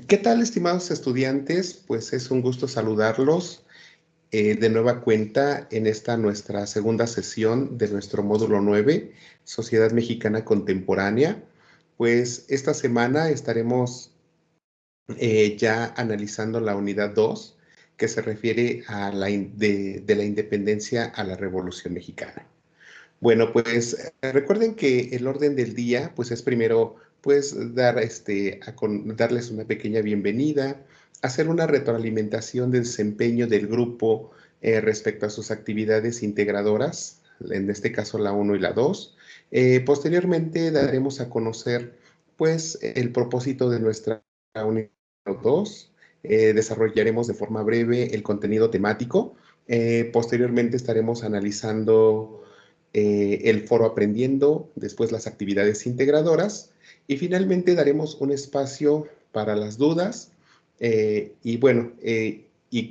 ¿Qué tal, estimados estudiantes? Pues es un gusto saludarlos de nueva cuenta en esta nuestra segunda sesión de nuestro módulo 9, Sociedad Mexicana Contemporánea. Pues esta semana estaremos ya analizando la unidad 2, que se refiere a de la independencia a la Revolución Mexicana. Bueno, pues recuerden que el orden del día, pues es primero, pues darles una pequeña bienvenida, hacer una retroalimentación del desempeño del grupo respecto a sus actividades integradoras, en este caso la uno y la 2. Posteriormente daremos a conocer, pues, el propósito de nuestra unidad 2. Desarrollaremos de forma breve el contenido temático. Posteriormente estaremos analizando el foro aprendiendo, después las actividades integradoras y finalmente daremos un espacio para las dudas. Y bueno,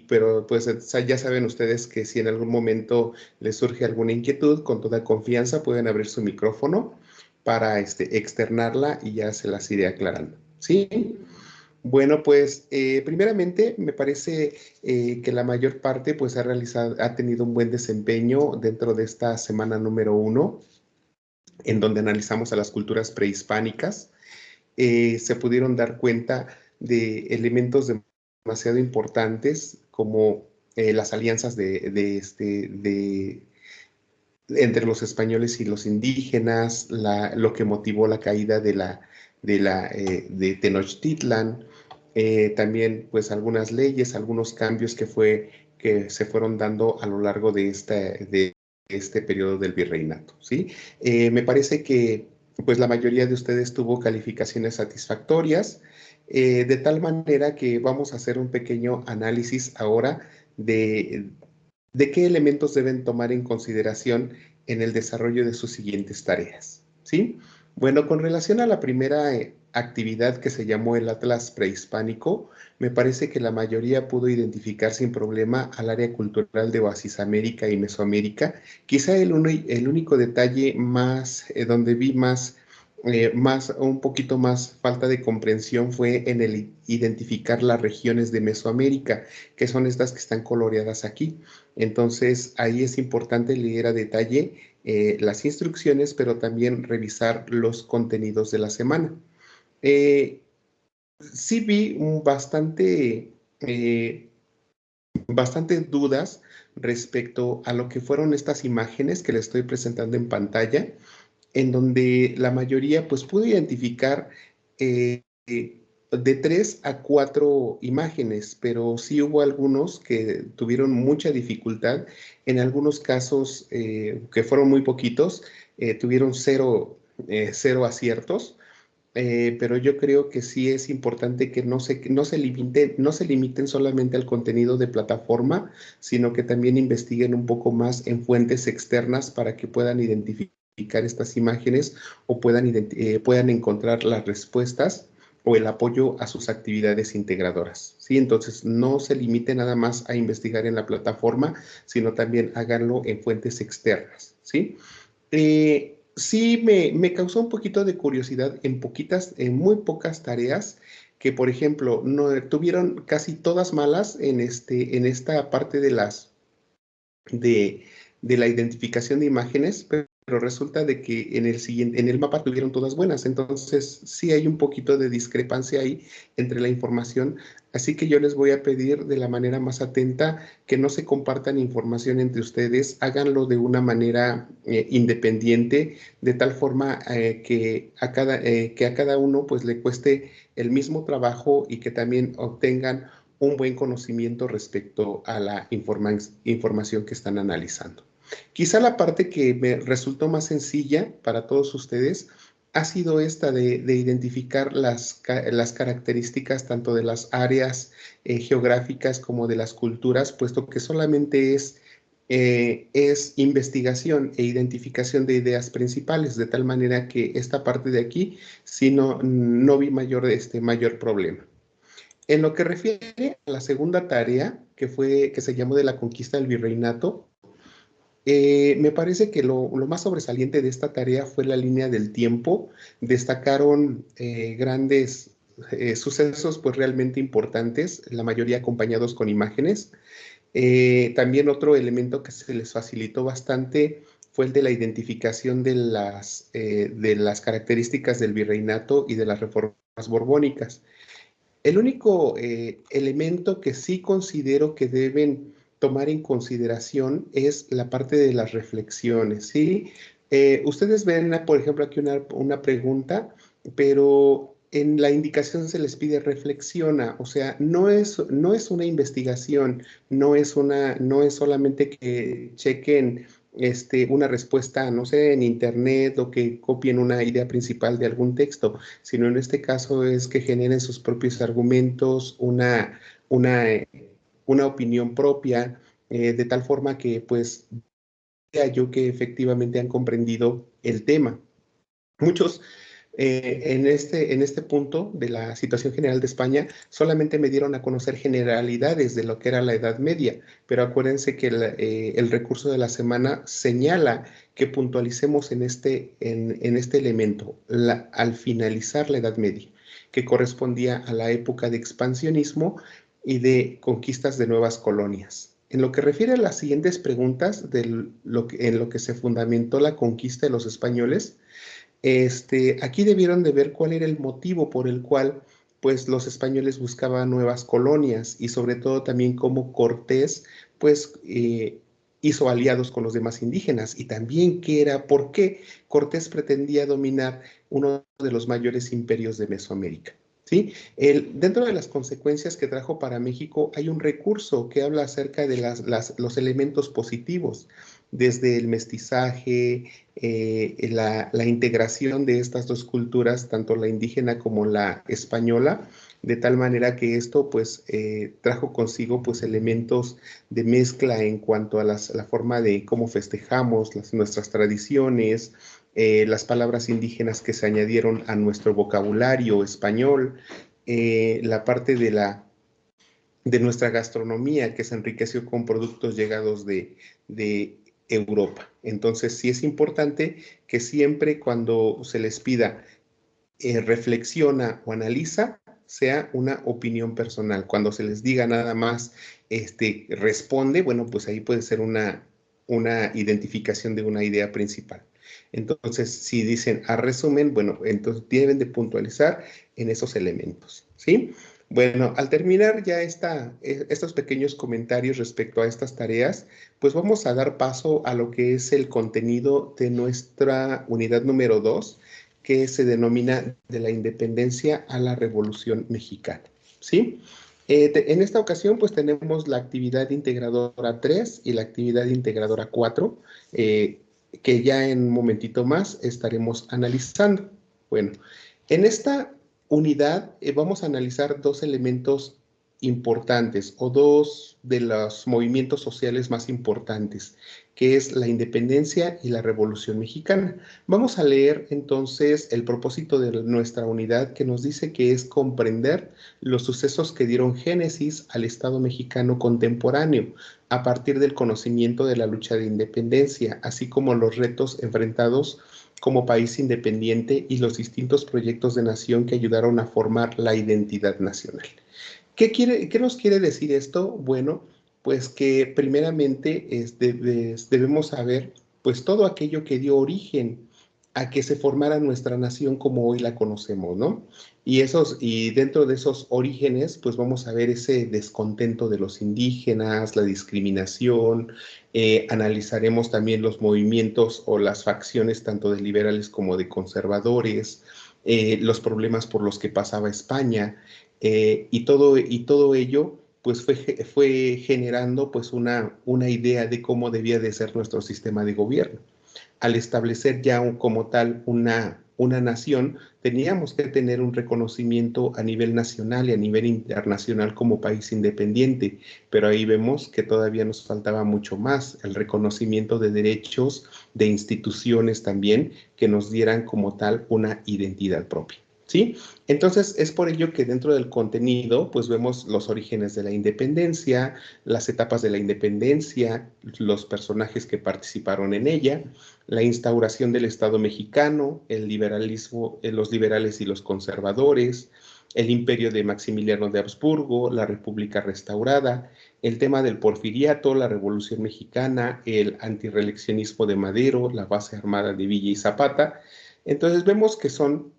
pero pues ya saben ustedes que si en algún momento les surge alguna inquietud, con toda confianza pueden abrir su micrófono para externarla y ya se las iré aclarando. ¿Sí? Bueno, pues primeramente me parece que la mayor parte pues ha tenido un buen desempeño dentro de esta semana número 1, en donde analizamos a las culturas prehispánicas. Se pudieron dar cuenta de elementos demasiado importantes como las alianzas entre los españoles y los indígenas, lo que motivó la caída de Tenochtitlan, también pues algunas leyes, algunos cambios que se fueron dando a lo largo de este periodo del virreinato, ¿sí? Me parece que pues la mayoría de ustedes tuvo calificaciones satisfactorias, de tal manera que vamos a hacer un pequeño análisis ahora de, de qué elementos deben tomar en consideración en el desarrollo de sus siguientes tareas. ¿Sí? Bueno, con relación a la primera actividad que se llamó el Atlas Prehispánico, me parece que la mayoría pudo identificar sin problema al área cultural de Oasis América y Mesoamérica. Quizá el único detalle más, donde vi un poquito más falta de comprensión fue en el identificar las regiones de Mesoamérica, que son estas que están coloreadas aquí. Entonces, ahí es importante leer a detalle las instrucciones, pero también revisar los contenidos de la semana. Eh, sí vi bastante dudas respecto a lo que fueron estas imágenes que le estoy presentando en pantalla, en donde la mayoría pues pudo identificar de 3 a 4 imágenes, pero sí hubo algunos que tuvieron mucha dificultad. En algunos casos, que fueron muy poquitos, tuvieron cero aciertos. Pero yo creo que sí es importante que no se limiten solamente al contenido de plataforma, sino que también investiguen un poco más en fuentes externas para que puedan identificar estas imágenes o puedan encontrar las respuestas o el apoyo a sus actividades integradoras. ¿Sí? Entonces, no se limite nada más a investigar en la plataforma, sino también háganlo en fuentes externas. ¿Sí? Sí, me causó un poquito de curiosidad en muy pocas tareas que, por ejemplo, no tuvieron casi todas malas en esta parte de, de la identificación de imágenes, pero resulta de que en el mapa tuvieron todas buenas. Entonces, sí hay un poquito de discrepancia ahí entre la información. Así que yo les voy a pedir de la manera más atenta que no se compartan información entre ustedes, háganlo de una manera independiente, de tal forma que a cada uno pues le cueste el mismo trabajo y que también obtengan un buen conocimiento respecto a la información que están analizando. Quizá la parte que me resultó más sencilla para todos ustedes ha sido esta de identificar las características tanto de las áreas geográficas como de las culturas, puesto que solamente es investigación e identificación de ideas principales, de tal manera que esta parte de aquí sí no vi mayor problema. En lo que refiere a la segunda tarea, que se llamó de la conquista del virreinato, me parece que lo más sobresaliente de esta tarea fue la línea del tiempo. Destacaron grandes sucesos pues realmente importantes, la mayoría acompañados con imágenes. También otro elemento que se les facilitó bastante fue el de la identificación de las características del virreinato y de las reformas borbónicas. El único elemento que sí considero que deben tomar en consideración es la parte de las reflexiones, ¿sí? Ustedes ven, por ejemplo, aquí una pregunta, pero en la indicación se les pide reflexiona, o sea, no es una investigación, no es solamente que chequen una respuesta, no sé, en internet o que copien una idea principal de algún texto, sino en este caso es que generen sus propios argumentos, una, eh, una opinión propia, de tal forma que pues vea yo que efectivamente han comprendido el tema. Muchos en este punto de la situación general de España solamente me dieron a conocer generalidades de lo que era la Edad Media, pero acuérdense que el recurso de la semana señala que puntualicemos en este elemento, al finalizar la Edad Media, que correspondía a la época de expansionismo y de conquistas de nuevas colonias. En lo que refiere a las siguientes preguntas en lo que se fundamentó la conquista de los españoles, aquí debieron de ver cuál era el motivo por el cual pues los españoles buscaban nuevas colonias y sobre todo también cómo Cortés pues hizo aliados con los demás indígenas y también por qué Cortés pretendía dominar uno de los mayores imperios de Mesoamérica. ¿Sí? Dentro de las consecuencias que trajo para México hay un recurso que habla acerca de los elementos positivos, desde el mestizaje, la integración de estas dos culturas, tanto la indígena como la española, de tal manera que esto pues trajo consigo pues elementos de mezcla en cuanto a la forma de cómo festejamos nuestras tradiciones, las palabras indígenas que se añadieron a nuestro vocabulario español, la parte de nuestra gastronomía que se enriqueció con productos llegados de Europa. Entonces, sí es importante que siempre cuando se les pida reflexiona o analiza, sea una opinión personal. Cuando se les diga nada más, responde, bueno, pues ahí puede ser una identificación de una idea principal. Entonces, si dicen a resumen, bueno, entonces deben de puntualizar en esos elementos, ¿sí? Bueno, al terminar ya estos pequeños comentarios respecto a estas tareas, pues vamos a dar paso a lo que es el contenido de nuestra unidad número 2, que se denomina de la independencia a la Revolución Mexicana, ¿sí? En esta ocasión, pues tenemos la actividad integradora 3 y la actividad integradora 4, que ya en un momentito más estaremos analizando. Bueno, en esta unidad vamos a analizar dos elementos importantes o dos de los movimientos sociales más importantes, que es la independencia y la Revolución Mexicana. Vamos a leer entonces el propósito de nuestra unidad, que nos dice que es comprender los sucesos que dieron génesis al Estado mexicano contemporáneo a partir del conocimiento de la lucha de independencia, así como los retos enfrentados como país independiente y los distintos proyectos de nación que ayudaron a formar la identidad nacional. ¿Qué nos quiere decir esto? Bueno, pues que primeramente debemos saber pues todo aquello que dio origen a que se formara nuestra nación como hoy la conocemos, ¿no? Y dentro de esos orígenes, pues vamos a ver ese descontento de los indígenas, la discriminación, analizaremos también los movimientos o las facciones tanto de liberales como de conservadores, los problemas por los que pasaba España, y todo ello pues fue generando pues una idea de cómo debía de ser nuestro sistema de gobierno. Al establecer ya como tal una nación, teníamos que tener un reconocimiento a nivel nacional y a nivel internacional como país independiente, pero ahí vemos que todavía nos faltaba mucho más, el reconocimiento de derechos, de instituciones también, que nos dieran como tal una identidad propia. ¿Sí? Entonces, es por ello que dentro del contenido, pues vemos los orígenes de la independencia, las etapas de la independencia, los personajes que participaron en ella, la instauración del Estado mexicano, el liberalismo, los liberales y los conservadores, el imperio de Maximiliano de Habsburgo, la República restaurada, el tema del porfiriato, la Revolución Mexicana, el antirreeleccionismo de Madero, la base armada de Villa y Zapata. Entonces vemos que son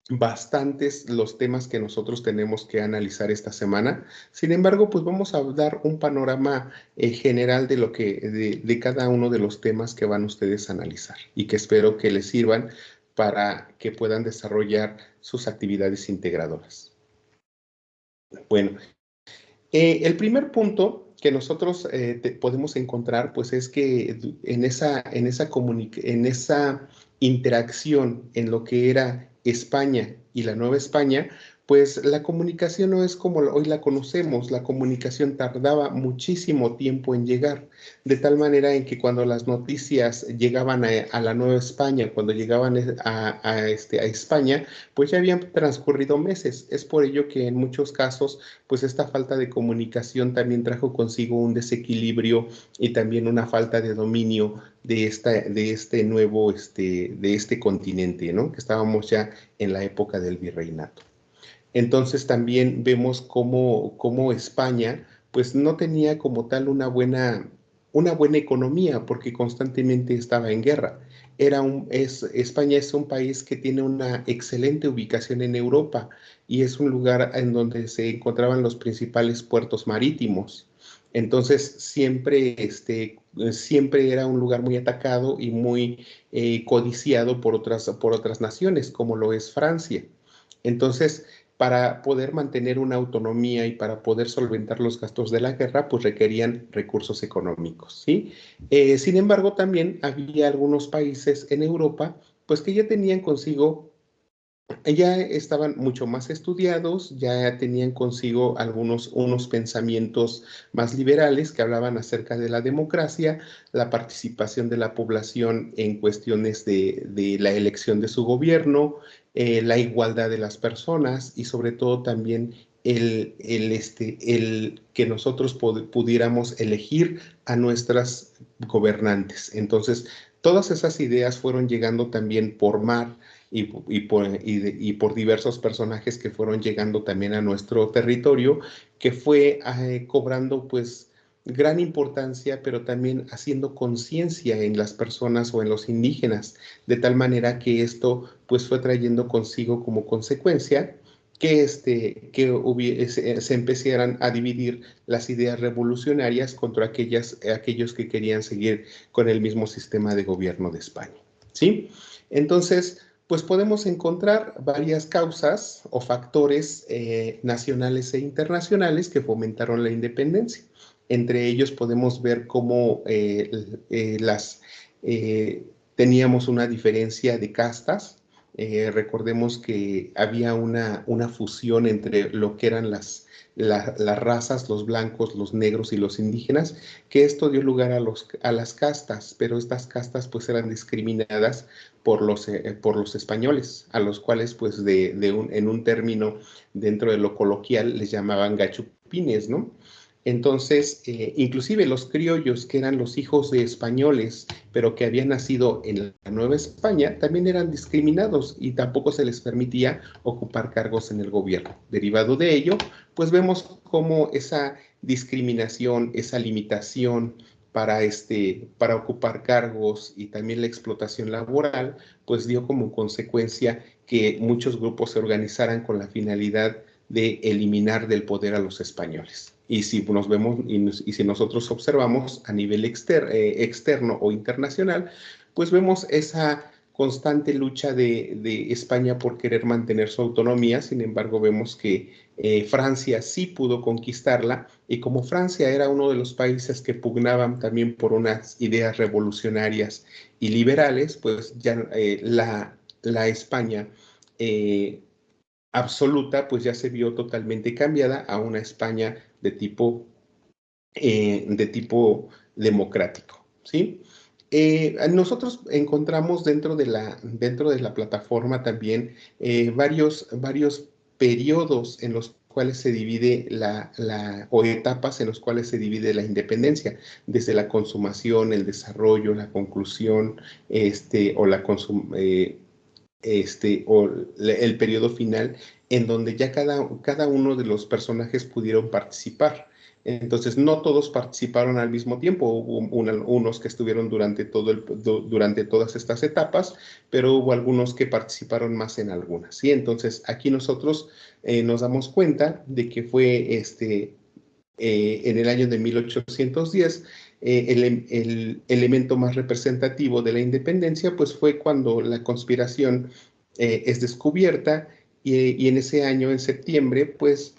bastantes los temas que nosotros tenemos que analizar esta semana. Sin embargo, pues vamos a dar un panorama general de lo que de cada uno de los temas que van ustedes a analizar y que espero que les sirvan para que puedan desarrollar sus actividades integradoras. Bueno, el primer punto que nosotros podemos encontrar, pues es que en esa interacción en lo que era España y la Nueva España, pues la comunicación no es como hoy la conocemos, la comunicación tardaba muchísimo tiempo en llegar, de tal manera en que cuando las noticias llegaban a la Nueva España, cuando llegaban a España, pues ya habían transcurrido meses. Es por ello que en muchos casos pues esta falta de comunicación también trajo consigo un desequilibrio y también una falta de dominio de este continente, ¿no? Que estábamos ya en la época del virreinato. Entonces también vemos cómo España pues no tenía como tal una buena economía porque constantemente estaba en guerra. España es un país que tiene una excelente ubicación en Europa y es un lugar en donde se encontraban los principales puertos marítimos. Entonces siempre era un lugar muy atacado y muy codiciado por otras naciones, como lo es Francia. Entonces, para poder mantener una autonomía y para poder solventar los gastos de la guerra, pues requerían recursos económicos, ¿sí? Sin embargo, también había algunos países en Europa, pues que ya tenían consigo, ya estaban mucho más estudiados, ya tenían consigo unos pensamientos más liberales que hablaban acerca de la democracia, la participación de la población en cuestiones de la elección de su gobierno, la igualdad de las personas y sobre todo también el que nosotros pudiéramos elegir a nuestras gobernantes. Entonces, todas esas ideas fueron llegando también por mar y por diversos personajes que fueron llegando también a nuestro territorio, que fue cobrando pues gran importancia, pero también haciendo conciencia en las personas o en los indígenas, de tal manera que esto pues fue trayendo consigo como consecuencia que se empezaran a dividir las ideas revolucionarias contra aquellos que querían seguir con el mismo sistema de gobierno de España, ¿sí? Entonces, pues podemos encontrar varias causas o factores nacionales e internacionales que fomentaron la independencia. Entre ellos podemos ver cómo teníamos una diferencia de castas. Recordemos que había una fusión entre lo que eran las razas, los blancos, los negros y los indígenas, que esto dio lugar a las castas, pero estas castas pues eran discriminadas por los españoles, a los cuales pues en un término dentro de lo coloquial les llamaban gachupines, ¿no? Entonces, inclusive los criollos, que eran los hijos de españoles, pero que habían nacido en la Nueva España, también eran discriminados y tampoco se les permitía ocupar cargos en el gobierno. Derivado de ello, pues vemos cómo esa discriminación, esa limitación para ocupar cargos y también la explotación laboral, pues dio como consecuencia que muchos grupos se organizaran con la finalidad de eliminar del poder a los españoles. Y si nos vemos y si nosotros observamos a nivel externo o internacional, pues vemos esa constante lucha de España por querer mantener su autonomía. Sin embargo, vemos que Francia sí pudo conquistarla y como Francia era uno de los países que pugnaban también por unas ideas revolucionarias y liberales, pues ya la España absoluta, pues ya se vio totalmente cambiada a una España de tipo democrático, ¿sí? Nosotros encontramos dentro de la plataforma también varios periodos en los cuales se divide o etapas en los cuales se divide la independencia, desde la consumación, el desarrollo, la conclusión, o o el periodo final, en donde ya cada uno de los personajes pudieron participar. Entonces, no todos participaron al mismo tiempo, hubo unos que estuvieron durante todas estas etapas, pero hubo algunos que participaron más en algunas, ¿sí? Entonces, aquí nosotros nos damos cuenta de que fue en el año de 1810, el elemento más representativo de la independencia, pues fue cuando la conspiración es descubierta y en ese año, en septiembre, pues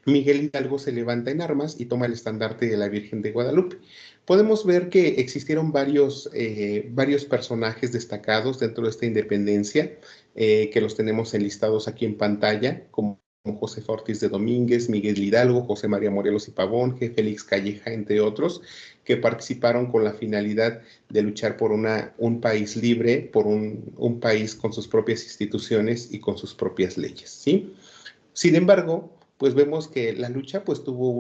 Miguel Hidalgo se levanta en armas y toma el estandarte de la Virgen de Guadalupe. Podemos ver que existieron varios personajes destacados dentro de esta independencia, que los tenemos enlistados aquí en pantalla, como Josefa Ortiz de Domínguez, Miguel Hidalgo, José María Morelos y Pavón, Félix Calleja, entre otros, que participaron con la finalidad de luchar por un país libre, por un país con sus propias instituciones y con sus propias leyes, ¿sí? Sin embargo, pues vemos que la lucha pues tuvo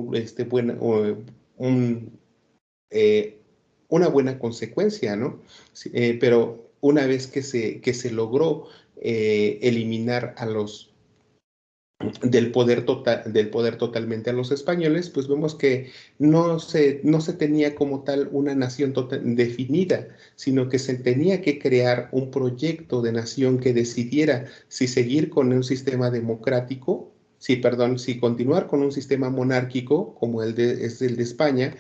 un, eh, una buena consecuencia, ¿no? Sí, pero una vez que se logró eliminar a los del poder totalmente a los españoles, pues vemos que no se tenía como tal una nación definida, sino que se tenía que crear un proyecto de nación que decidiera si seguir con un sistema democrático, si continuar con un sistema monárquico como es el de España,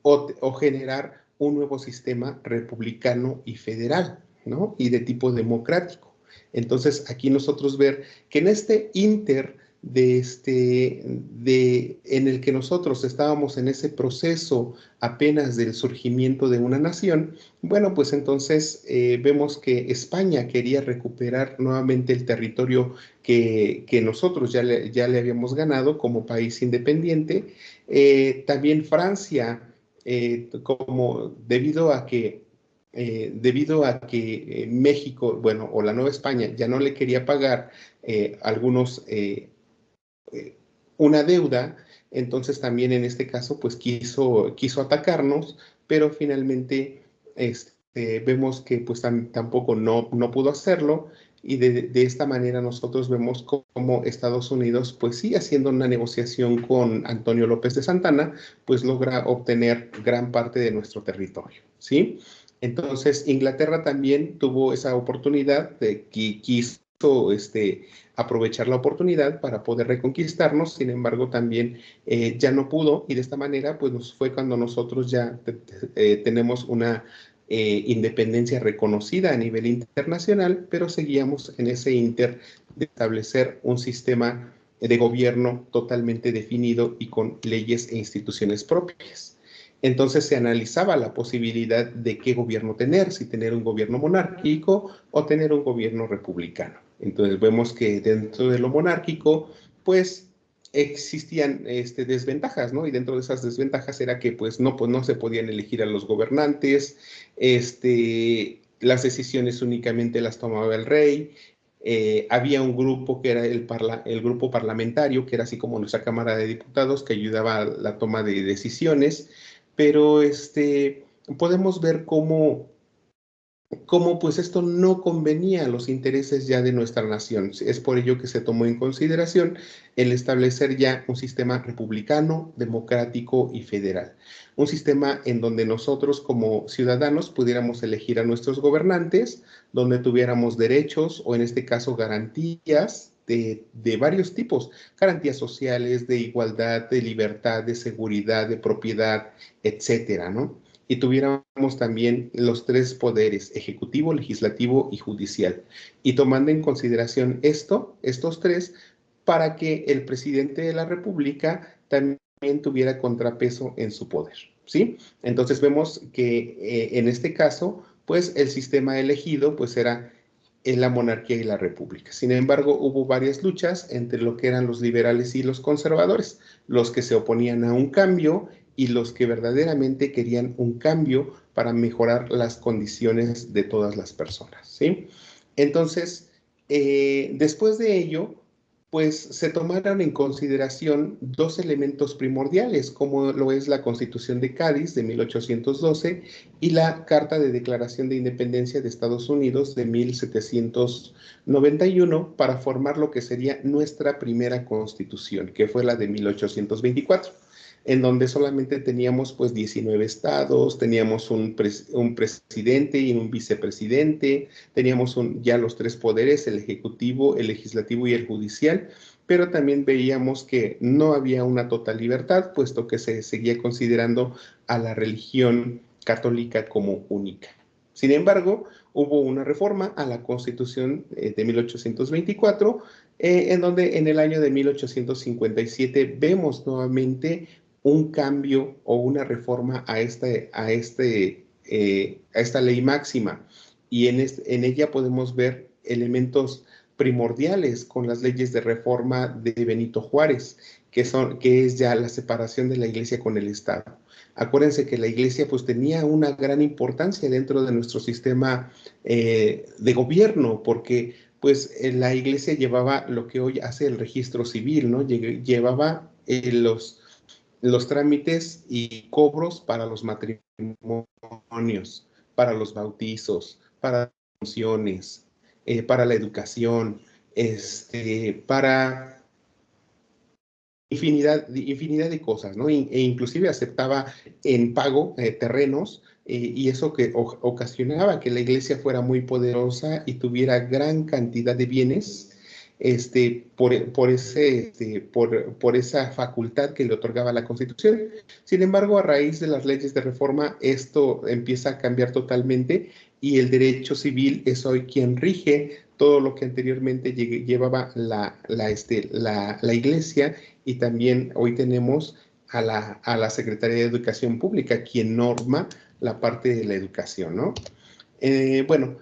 o generar un nuevo sistema republicano y federal, ¿no? Y de tipo democrático. Entonces, aquí nosotros ver que en este inter en el que nosotros estábamos en ese proceso apenas del surgimiento de una nación, bueno, pues entonces vemos que España quería recuperar nuevamente el territorio que nosotros ya le habíamos ganado como país independiente. También Francia, como debido a que México, bueno, o la Nueva España ya no le quería pagar eh, una deuda, entonces también en este caso pues quiso atacarnos, pero finalmente vemos que pues tampoco no pudo hacerlo, y de esta manera nosotros vemos cómo Estados Unidos pues sí, haciendo una negociación con Antonio López de Santana, pues logra obtener gran parte de nuestro territorio, ¿sí? Entonces Inglaterra también tuvo esa oportunidad de que quiso aprovechar la oportunidad para poder reconquistarnos. Sin embargo, también ya no pudo, y de esta manera pues nos fue cuando nosotros ya tenemos una independencia reconocida a nivel internacional, pero seguíamos en ese inter de establecer un sistema de gobierno totalmente definido y con leyes e instituciones propias. Entonces se analizaba la posibilidad de qué gobierno tener, si tener un gobierno monárquico o tener un gobierno republicano. Entonces vemos que dentro de lo monárquico, pues existían desventajas, ¿no? Y dentro de esas desventajas era que pues no se podían elegir a los gobernantes, las decisiones únicamente las tomaba el rey. Había un grupo que era el grupo parlamentario, que era así como nuestra Cámara de Diputados, que ayudaba a la toma de decisiones, pero podemos ver cómo pues esto no convenía a los intereses ya de nuestra nación. Es por ello que se tomó en consideración el establecer ya un sistema republicano, democrático y federal. Un sistema en donde nosotros como ciudadanos pudiéramos elegir a nuestros gobernantes, donde tuviéramos derechos o en este caso garantías de varios tipos, garantías sociales, de igualdad, de libertad, de seguridad, de propiedad, etcétera, ¿no? Y tuviéramos también los tres poderes, ejecutivo, legislativo y judicial. Y tomando en consideración estos tres, para que el presidente de la República también tuviera contrapeso en su poder, ¿sí? Entonces vemos que en este caso, pues el sistema elegido, pues era en la monarquía y la república. Sin embargo, hubo varias luchas entre lo que eran los liberales y los conservadores, los que se oponían a un cambio y los que verdaderamente querían un cambio para mejorar las condiciones de todas las personas, ¿sí? Entonces, después de ello, pues se tomaron en consideración dos elementos primordiales, como lo es la Constitución de Cádiz de 1812 y la Carta de Declaración de Independencia de Estados Unidos de 1791, para formar lo que sería nuestra primera Constitución, que fue la de 1824, en donde solamente teníamos pues 19 estados, teníamos un presidente y un vicepresidente, teníamos ya los tres poderes, el ejecutivo, el legislativo y el judicial, pero también veíamos que no había una total libertad, puesto que se seguía considerando a la religión católica como única. Sin embargo, hubo una reforma a la Constitución de 1824, en donde en el año de 1857 vemos nuevamente un cambio o una reforma a esta ley máxima. Y en ella podemos ver elementos primordiales con las leyes de reforma de Benito Juárez, que es ya la separación de la iglesia con el Estado. Acuérdense que la iglesia pues tenía una gran importancia dentro de nuestro sistema de gobierno, porque pues la iglesia llevaba lo que hoy hace el registro civil, ¿no? Llevaba los trámites y cobros para los matrimonios, para los bautizos, para las funciones, para la educación, para infinidad de cosas, ¿no? E inclusive aceptaba en pago terrenos, y eso que ocasionaba que la iglesia fuera muy poderosa y tuviera gran cantidad de bienes, por esa facultad que le otorgaba la Constitución. Sin embargo, a raíz de las leyes de reforma, esto empieza a cambiar totalmente y el derecho civil es hoy quien rige todo lo que anteriormente llevaba la iglesia, y también hoy tenemos a la Secretaría de Educación Pública, quien norma la parte de la educación, ¿no? Bueno,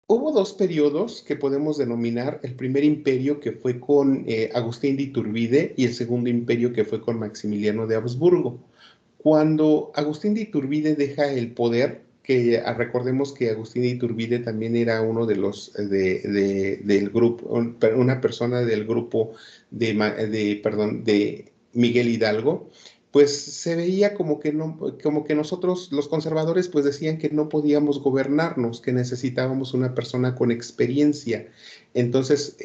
hubo dos periodos que podemos denominar: el primer imperio, que fue con Agustín de Iturbide, y el segundo imperio, que fue con Maximiliano de Habsburgo. Cuando Agustín de Iturbide deja el poder, que recordemos que Agustín de Iturbide también era uno de los del grupo, una persona del grupo de Miguel Hidalgo, pues se veía como que no, como que nosotros, los conservadores, pues decían que no podíamos gobernarnos, que necesitábamos una persona con experiencia. Entonces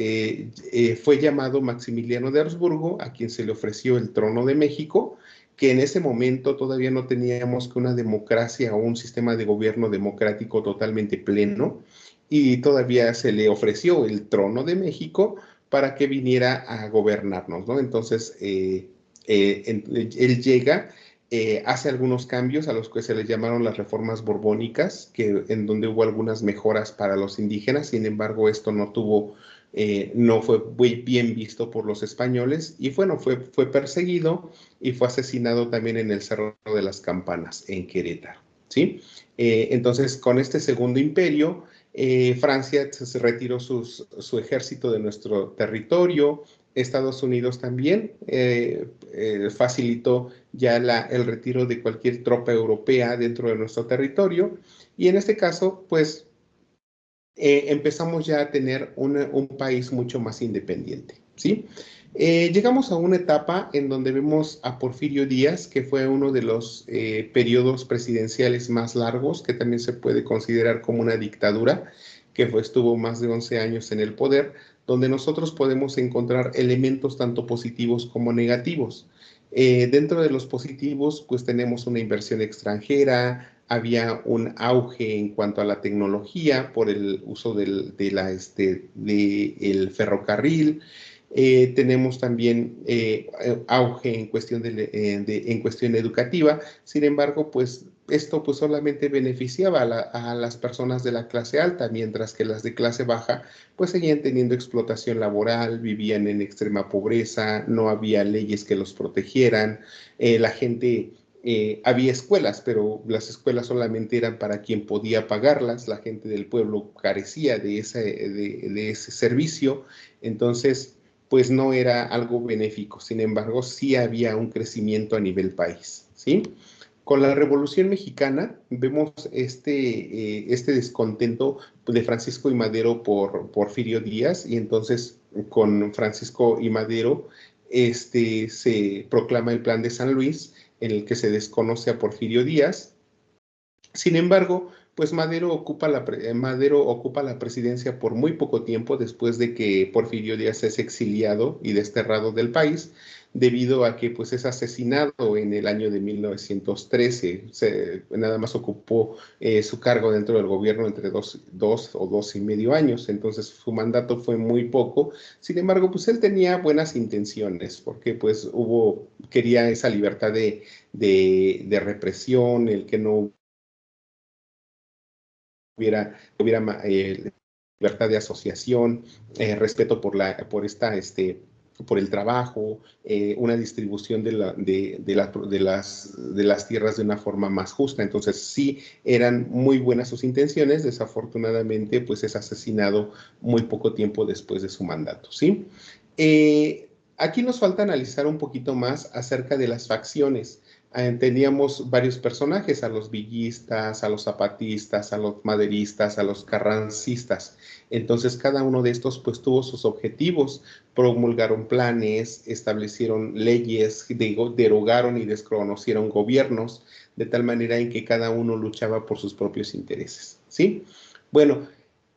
fue llamado Maximiliano de Habsburgo, a quien se le ofreció el trono de México, que en ese momento todavía no teníamos que una democracia o un sistema de gobierno democrático totalmente pleno, y todavía se le ofreció el trono de México para que viniera a gobernarnos, ¿no? Entonces, él llega, hace algunos cambios a los que se le llamaron las reformas borbónicas, en donde hubo algunas mejoras para los indígenas. Sin embargo, esto no fue muy bien visto por los españoles, y bueno, fue perseguido y fue asesinado también en el Cerro de las Campanas, en Querétaro, ¿sí? Entonces, con este segundo imperio, Francia se retiró su ejército de nuestro territorio. Estados Unidos también facilitó ya el retiro de cualquier tropa europea dentro de nuestro territorio, y en este caso, pues, empezamos ya a tener un país mucho más independiente, ¿sí? Llegamos a una etapa en donde vemos a Porfirio Díaz, que fue uno de los periodos presidenciales más largos, que también se puede considerar como una dictadura, que estuvo más de 11 años en el poder, donde nosotros podemos encontrar elementos tanto positivos como negativos. Dentro de los positivos, pues tenemos una inversión extranjera, había un auge en cuanto a la tecnología por el uso del ferrocarril. Tenemos también auge en cuestión, en cuestión educativa. Sin embargo, pues esto pues solamente beneficiaba a las personas de la clase alta, mientras que las de clase baja pues seguían teniendo explotación laboral, vivían en extrema pobreza, no había leyes que los protegieran. La gente, había escuelas, pero las escuelas solamente eran para quien podía pagarlas. La gente del pueblo carecía de ese servicio. Entonces, pues no era algo benéfico. Sin embargo, sí había un crecimiento a nivel país, ¿sí? Con la Revolución Mexicana vemos este descontento de Francisco y Madero por Porfirio Díaz, y entonces con Francisco y Madero se proclama el Plan de San Luis, en el que se desconoce a Porfirio Díaz. Sin embargo, pues Madero ocupa la presidencia por muy poco tiempo después de que Porfirio Díaz es exiliado y desterrado del país, debido a que pues es asesinado en el año de 1913. Nada más ocupó su cargo dentro del gobierno entre dos o 2 y medio años, entonces su mandato fue muy poco. Sin embargo, pues él tenía buenas intenciones, porque pues quería esa libertad de represión, el que no hubiera libertad de asociación, respeto por el trabajo, una distribución de las tierras de una forma más justa. Entonces, sí, eran muy buenas sus intenciones. Desafortunadamente, pues es asesinado muy poco tiempo después de su mandato, ¿sí? Aquí nos falta analizar un poquito más acerca de las facciones. Teníamos varios personajes: a los villistas, a los zapatistas, a los maderistas, a los carrancistas. Entonces, cada uno de estos pues tuvo sus objetivos, promulgaron planes, establecieron leyes, derogaron y desconocieron gobiernos, de tal manera en que cada uno luchaba por sus propios intereses, ¿sí? Bueno,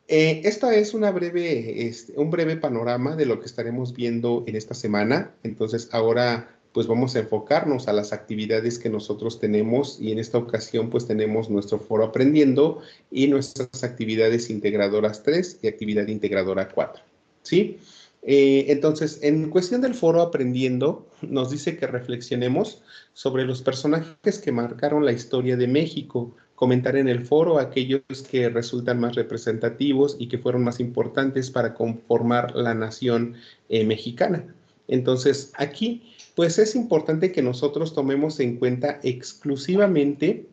esta es un breve panorama de lo que estaremos viendo en esta semana. Entonces, ahora pues vamos a enfocarnos a las actividades que nosotros tenemos, y en esta ocasión pues tenemos nuestro foro Aprendiendo y nuestras actividades integradoras 3 y actividad integradora 4, ¿sí? Entonces, en cuestión del foro Aprendiendo, nos dice que reflexionemos sobre los personajes que marcaron la historia de México, comentar en el foro aquellos que resultan más representativos y que fueron más importantes para conformar la nación mexicana. Entonces, aquí, pues es importante que nosotros tomemos en cuenta exclusivamente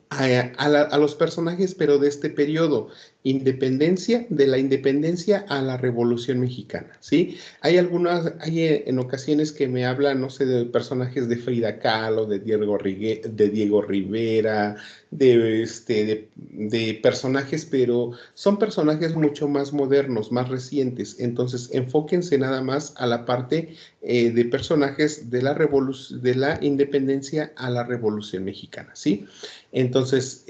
a los personajes, pero de este periodo, de la independencia a la Revolución Mexicana, ¿sí? Hay en ocasiones que me hablan, no sé, de personajes de Frida Kahlo, de Diego Rivera, de personajes, pero son personajes mucho más modernos, más recientes. Entonces, enfóquense nada más a la parte de personajes de de la independencia a la Revolución Mexicana, ¿sí? Entonces,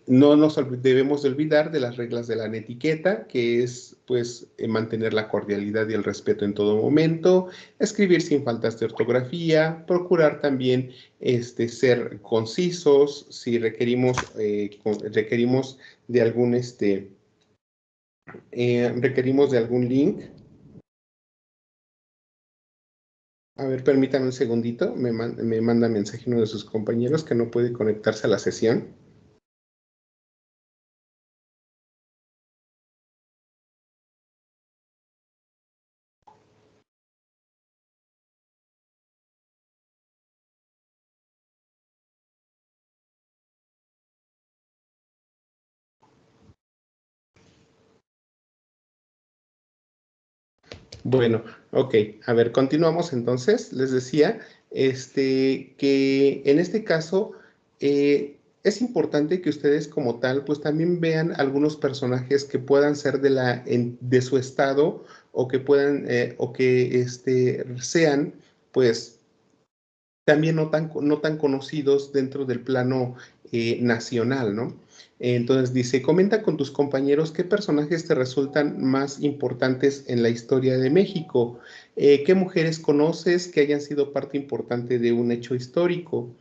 no nos debemos de olvidar de las reglas de la netiqueta, que es, pues, mantener la cordialidad y el respeto en todo momento, escribir sin faltas de ortografía, procurar también ser concisos. Si de algún, requerimos de algún link. A ver, permítame un segundito, me manda mensaje uno de sus compañeros que no puede conectarse a la sesión. Bueno, ok, a ver, continuamos entonces. Les decía que en este caso es importante que ustedes como tal pues también vean algunos personajes que puedan ser de su estado, o que puedan o que sean pues también no tan conocidos dentro del plano nacional, ¿no? Entonces dice, comenta con tus compañeros qué personajes te resultan más importantes en la historia de México, qué mujeres conoces que hayan sido parte importante de un hecho histórico,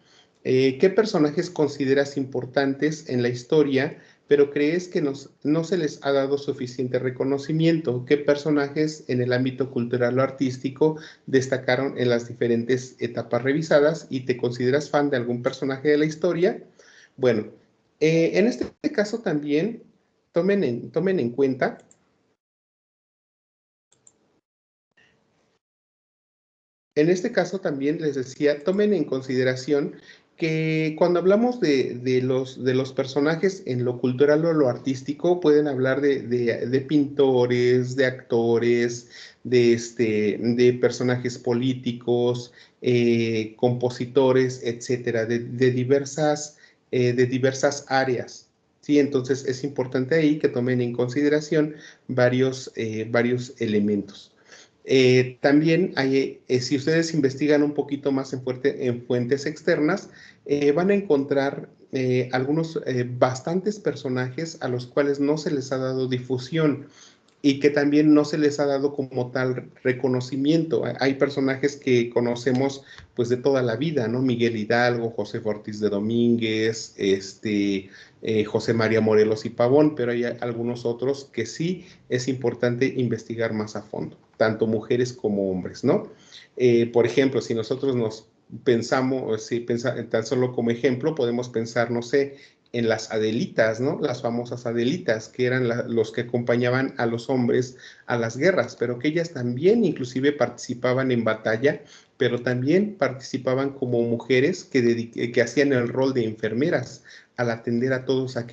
qué personajes consideras importantes en la historia, pero crees que no se les ha dado suficiente reconocimiento, qué personajes en el ámbito cultural o artístico destacaron en las diferentes etapas revisadas, y te consideras fan de algún personaje de la historia. Bueno, en este caso también tomen en cuenta, en este caso también les decía, tomen en consideración que cuando hablamos de los personajes en lo cultural o lo artístico, pueden hablar de pintores, de actores, de personajes políticos, compositores, etcétera, de diversas áreas. Sí, entonces es importante ahí que tomen en consideración varios elementos. También si ustedes investigan un poquito más en fuentes externas, van a encontrar bastantes personajes a los cuales no se les ha dado difusión y que también no se les ha dado como tal reconocimiento. Hay personajes que conocemos pues de toda la vida, ¿no? Miguel Hidalgo, José Ortiz de Domínguez, José María Morelos y Pavón, pero hay algunos otros que sí es importante investigar más a fondo, tanto mujeres como hombres, ¿no? Por ejemplo, si nosotros nos pensamos, tan solo como ejemplo, podemos pensar, no sé, en las Adelitas, ¿no? Las famosas Adelitas, que eran los que acompañaban a los hombres a las guerras, pero que ellas también inclusive participaban en batalla, pero también participaban como mujeres que hacían el rol de enfermeras al atender a todos a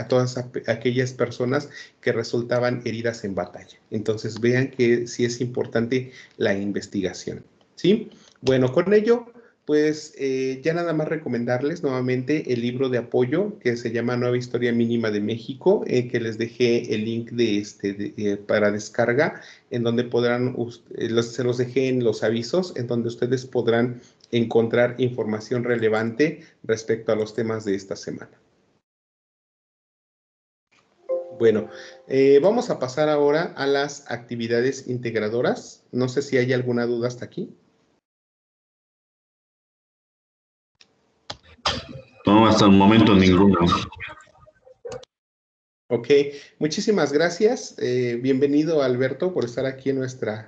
todas aquellas personas que resultaban heridas en batalla. Entonces vean que sí es importante la investigación, ¿sí? Bueno, con ello pues ya nada más recomendarles nuevamente el libro de apoyo que se llama Nueva Historia Mínima de México, que les dejé el link para descarga, en donde se los dejé en los avisos, en donde ustedes podrán encontrar información relevante respecto a los temas de esta semana. Bueno, vamos a pasar ahora a las actividades integradoras. No sé si hay alguna duda hasta aquí. No, hasta el momento ninguna. Ok, muchísimas gracias. Bienvenido, Alberto, por estar aquí en nuestra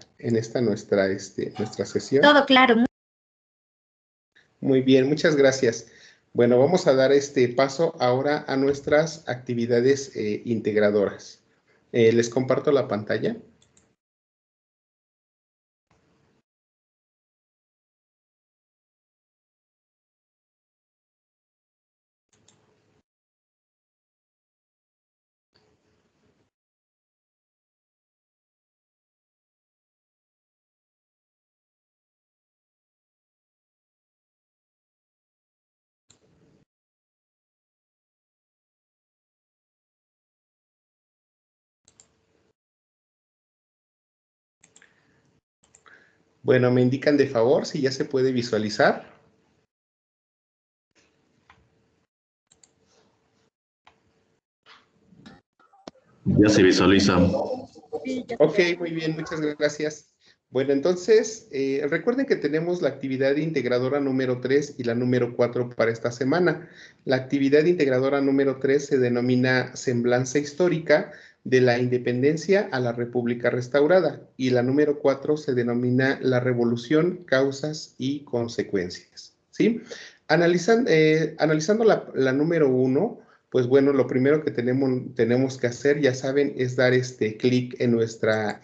sesión. Todo claro. Muy bien, muchas gracias. Bueno, vamos a dar paso ahora a nuestras actividades integradoras. Les comparto la pantalla. Bueno, me indican de favor si ya se puede visualizar. Ya se visualiza. Ok, muy bien, muchas gracias. Bueno, entonces, recuerden que tenemos la actividad integradora número 3 y la número 4 para esta semana. La actividad integradora número 3 se denomina Semblanza Histórica de la Independencia a la República Restaurada y la número 4 se denomina La Revolución, Causas y Consecuencias. ¿Sí? Analizando la número 1, pues bueno, lo primero que tenemos que hacer, ya saben, es dar clic en nuestro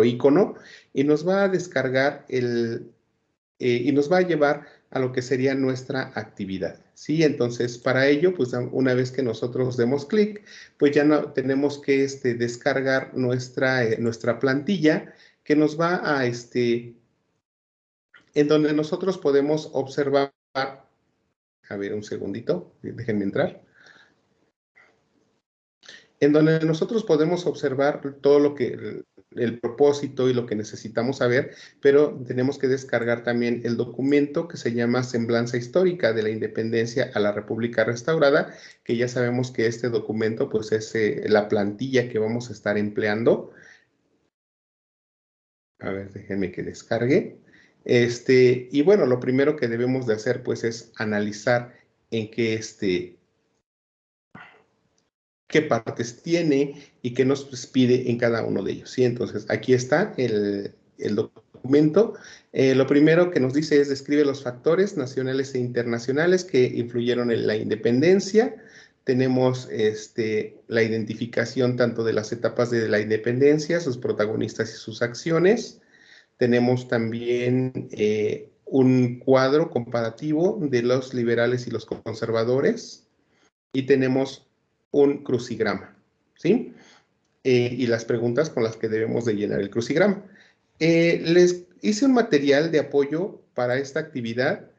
icono y nos va a descargar y nos va a llevar a lo que sería nuestra actividad, ¿sí? Entonces, para ello, pues una vez que nosotros demos clic, pues ya no tenemos que descargar nuestra plantilla que nos va en donde nosotros podemos observar. A ver, un segundito, déjenme entrar. En donde nosotros podemos observar todo el propósito y lo que necesitamos saber, pero tenemos que descargar también el documento que se llama Semblanza Histórica de la Independencia a la República Restaurada, que ya sabemos que este documento pues es la plantilla que vamos a estar empleando. A ver, déjenme que descargue. Y bueno, lo primero que debemos de hacer pues es analizar en qué partes tiene y qué nos pide en cada uno de ellos. ¿Sí? Entonces, aquí está el documento. Lo primero que nos dice es describe los factores nacionales e internacionales que influyeron en la independencia. Tenemos la identificación tanto de las etapas de la independencia, sus protagonistas y sus acciones. Tenemos también un cuadro comparativo de los liberales y los conservadores. Y tenemos un crucigrama, ¿sí? Y las preguntas con las que debemos de llenar el crucigrama. Les hice un material de apoyo para esta actividad.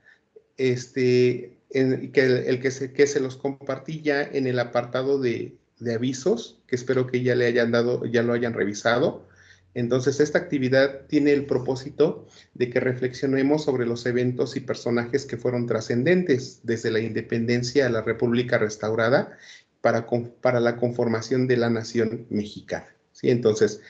que se los compartí ya en el apartado de avisos, que espero que ya lo hayan revisado. Entonces, esta actividad tiene el propósito de que reflexionemos sobre los eventos y personajes que fueron trascendentes desde la independencia a la República restaurada para la conformación de la nación mexicana. ¿Sí? Entonces,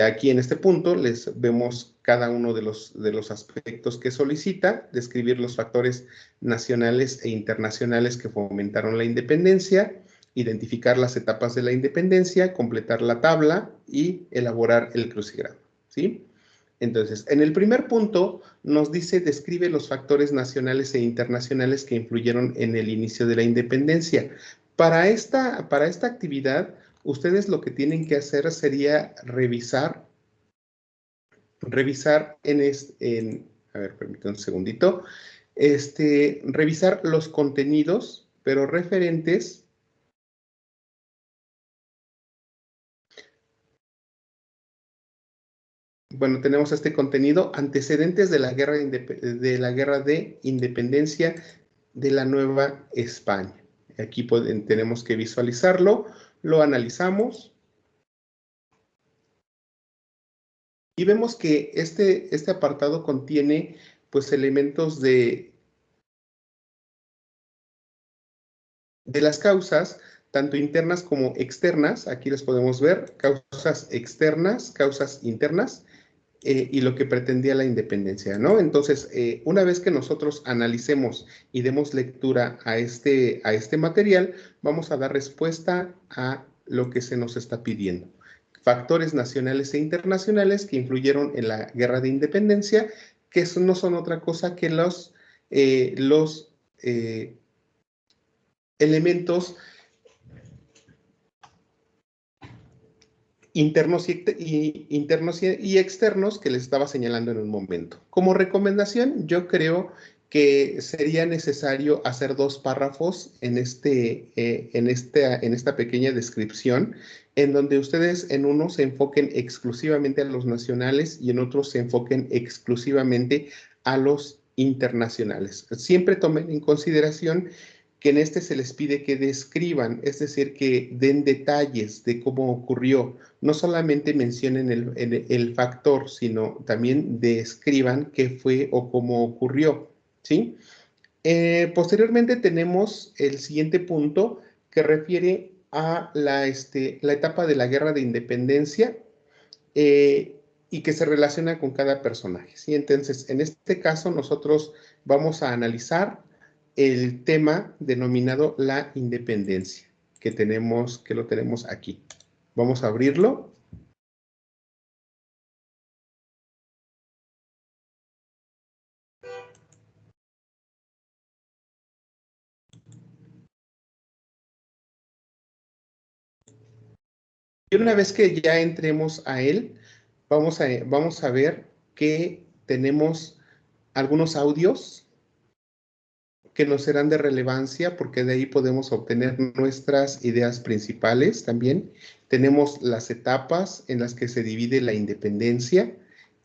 aquí en este punto les vemos cada uno de los aspectos que solicita, describir los factores nacionales e internacionales que fomentaron la independencia, identificar las etapas de la independencia, completar la tabla y elaborar el crucigrama, ¿sí? Entonces, en el primer punto nos dice, describe los factores nacionales e internacionales que influyeron en el inicio de la independencia. Para esta actividad, ustedes lo que tienen que hacer sería revisar a ver, permítanme un segundito, revisar los contenidos, pero referentes bueno, tenemos este contenido, antecedentes de la guerra de independencia de la Nueva España. Aquí tenemos que visualizarlo, lo analizamos y vemos que este apartado contiene pues elementos de las causas, tanto internas como externas. Aquí les podemos ver causas externas, causas internas, y lo que pretendía la independencia, ¿no? Entonces, una vez que nosotros analicemos y demos lectura a este material, vamos a dar respuesta a lo que se nos está pidiendo. Factores nacionales e internacionales que influyeron en la guerra de independencia, que no son otra cosa que los elementos internos y externos que les estaba señalando en un momento. Como recomendación, yo creo que sería necesario hacer 2 párrafos en esta pequeña descripción, en donde ustedes en uno se enfoquen exclusivamente a los nacionales y en otro se enfoquen exclusivamente a los internacionales. Siempre tomen en consideración que en este se les pide que describan, es decir, que den detalles de cómo ocurrió. No solamente mencionen el factor, sino también describan qué fue o cómo ocurrió, ¿sí? Posteriormente tenemos el siguiente punto que refiere a la etapa de la Guerra de Independencia y que se relaciona con cada personaje, ¿sí? Entonces, en este caso nosotros vamos a analizar el tema denominado la independencia, que lo tenemos aquí. Vamos a abrirlo. Y una vez que ya entremos a él, vamos a ver que tenemos algunos audios que nos serán de relevancia porque de ahí podemos obtener nuestras ideas principales también. Tenemos las etapas en las que se divide la independencia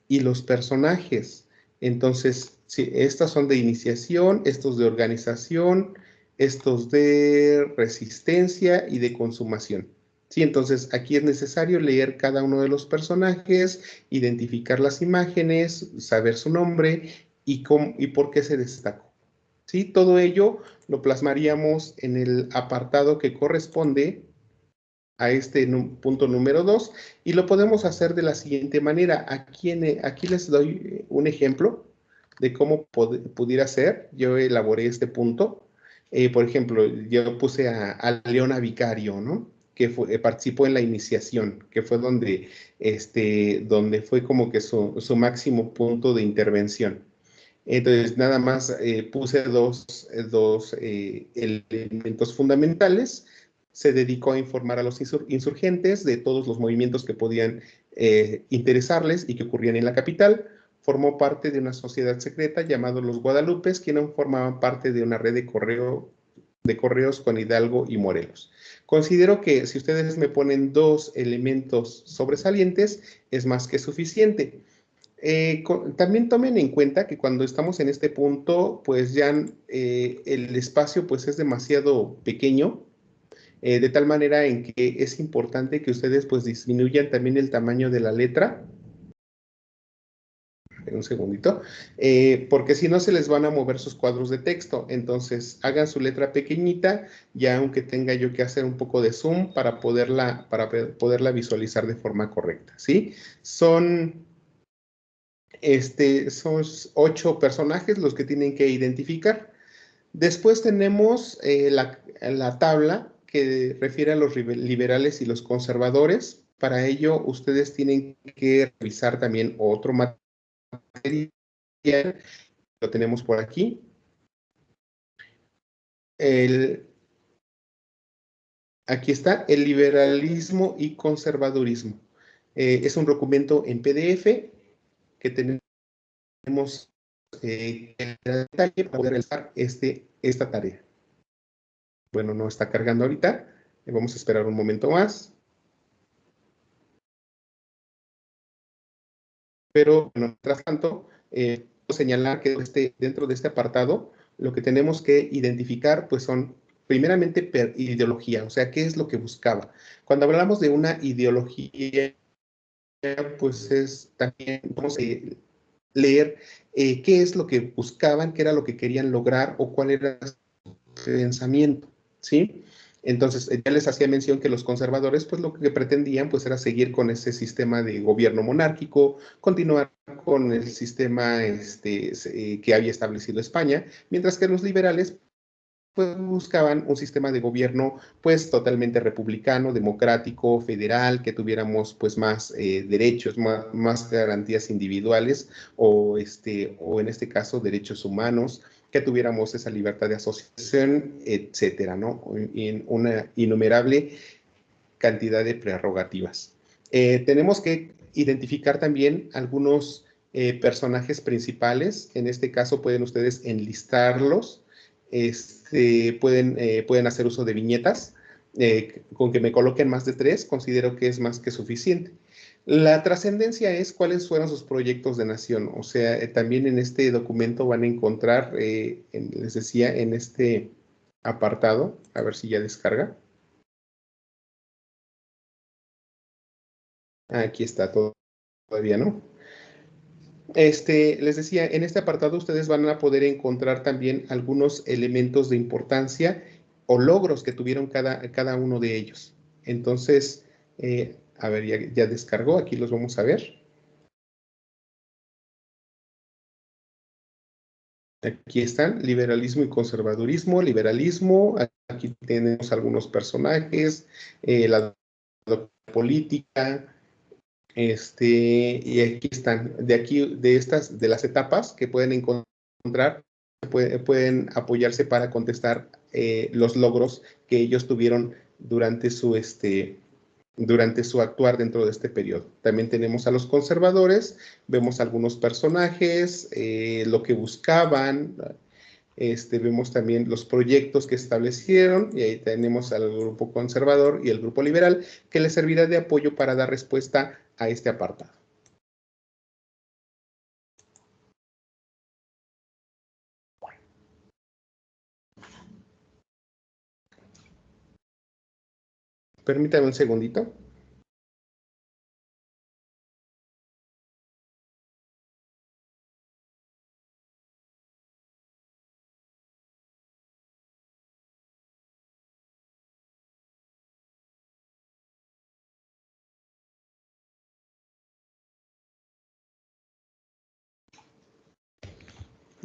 y los personajes. Entonces, sí, estas son de iniciación, estos de organización, estos de resistencia y de consumación. Sí, entonces aquí es necesario leer cada uno de los personajes, identificar las imágenes, saber su nombre y por qué se destacó. ¿Sí? Todo ello lo plasmaríamos en el apartado que corresponde a este punto número 2 y lo podemos hacer de la siguiente manera. Aquí les doy un ejemplo de cómo pudiera ser. Yo elaboré este punto. Por ejemplo, yo puse a Leona Vicario, ¿no? Que participó en la iniciación, que fue donde fue como que su máximo punto de intervención. Entonces, nada más puse dos elementos fundamentales. Se dedicó a informar a los insurgentes de todos los movimientos que podían interesarles y que ocurrían en la capital. Formó parte de una sociedad secreta llamada Los Guadalupes, quienes formaban parte de una red de correos con Hidalgo y Morelos. Considero que si ustedes me ponen 2 elementos sobresalientes, es más que suficiente. También tomen en cuenta que cuando estamos en este punto, pues ya el espacio pues es demasiado pequeño, de tal manera en que es importante que ustedes pues disminuyan también el tamaño de la letra. Un segundito, porque si no se les van a mover sus cuadros de texto. Entonces, hagan su letra pequeñita, ya aunque tenga yo que hacer un poco de zoom para poderla visualizar de forma correcta, ¿sí? Son 8 personajes los que tienen que identificar. Después tenemos la tabla que refiere a los liberales y los conservadores. Para ello, ustedes tienen que revisar también otro material. Lo tenemos por aquí. Aquí está el liberalismo y conservadurismo. Es un documento en PDF que tenemos en detalle para poder realizar esta tarea. Bueno, no está cargando ahorita. Vamos a esperar un momento más. Pero, bueno, mientras tanto, señalar que dentro de este apartado, lo que tenemos que identificar, pues son, primeramente, ideología, o sea, ¿qué es lo que buscaba? Cuando hablamos de una ideología, pues es también, vamos a leer qué es lo que buscaban, qué era lo que querían lograr o cuál era su pensamiento, ¿sí? Entonces, ya les hacía mención que los conservadores, pues lo que pretendían, pues era seguir con ese sistema de gobierno monárquico, continuar con el sistema que había establecido España, mientras que los liberales, pues buscaban un sistema de gobierno pues totalmente republicano, democrático, federal, que tuviéramos pues más derechos, más garantías individuales o en este caso derechos humanos, que tuviéramos esa libertad de asociación, etcétera, ¿no? En una innumerable cantidad de prerrogativas. Tenemos que identificar también algunos personajes principales. En este caso pueden ustedes enlistarlos. Pueden hacer uso de viñetas. Con que me coloquen más de 3, considero que es más que suficiente. La trascendencia es cuáles fueron sus proyectos de nación. O sea, también en este documento van a encontrar, les decía, en este apartado, a ver si ya descarga. Aquí está todavía, ¿no? Les decía, en este apartado ustedes van a poder encontrar también algunos elementos de importancia o logros que tuvieron cada uno de ellos. Entonces, a ver, ya descargó, aquí los vamos a ver. Aquí están, liberalismo y conservadurismo, liberalismo, aquí tenemos algunos personajes, la política, y aquí están, de las etapas que pueden encontrar, pueden apoyarse para contestar los logros que ellos tuvieron durante su actuar dentro de este periodo. También tenemos a los conservadores, vemos algunos personajes, lo que buscaban, vemos también los proyectos que establecieron y ahí tenemos al grupo conservador y el grupo liberal que les servirá de apoyo para dar respuesta a este apartado. Permítame un segundito.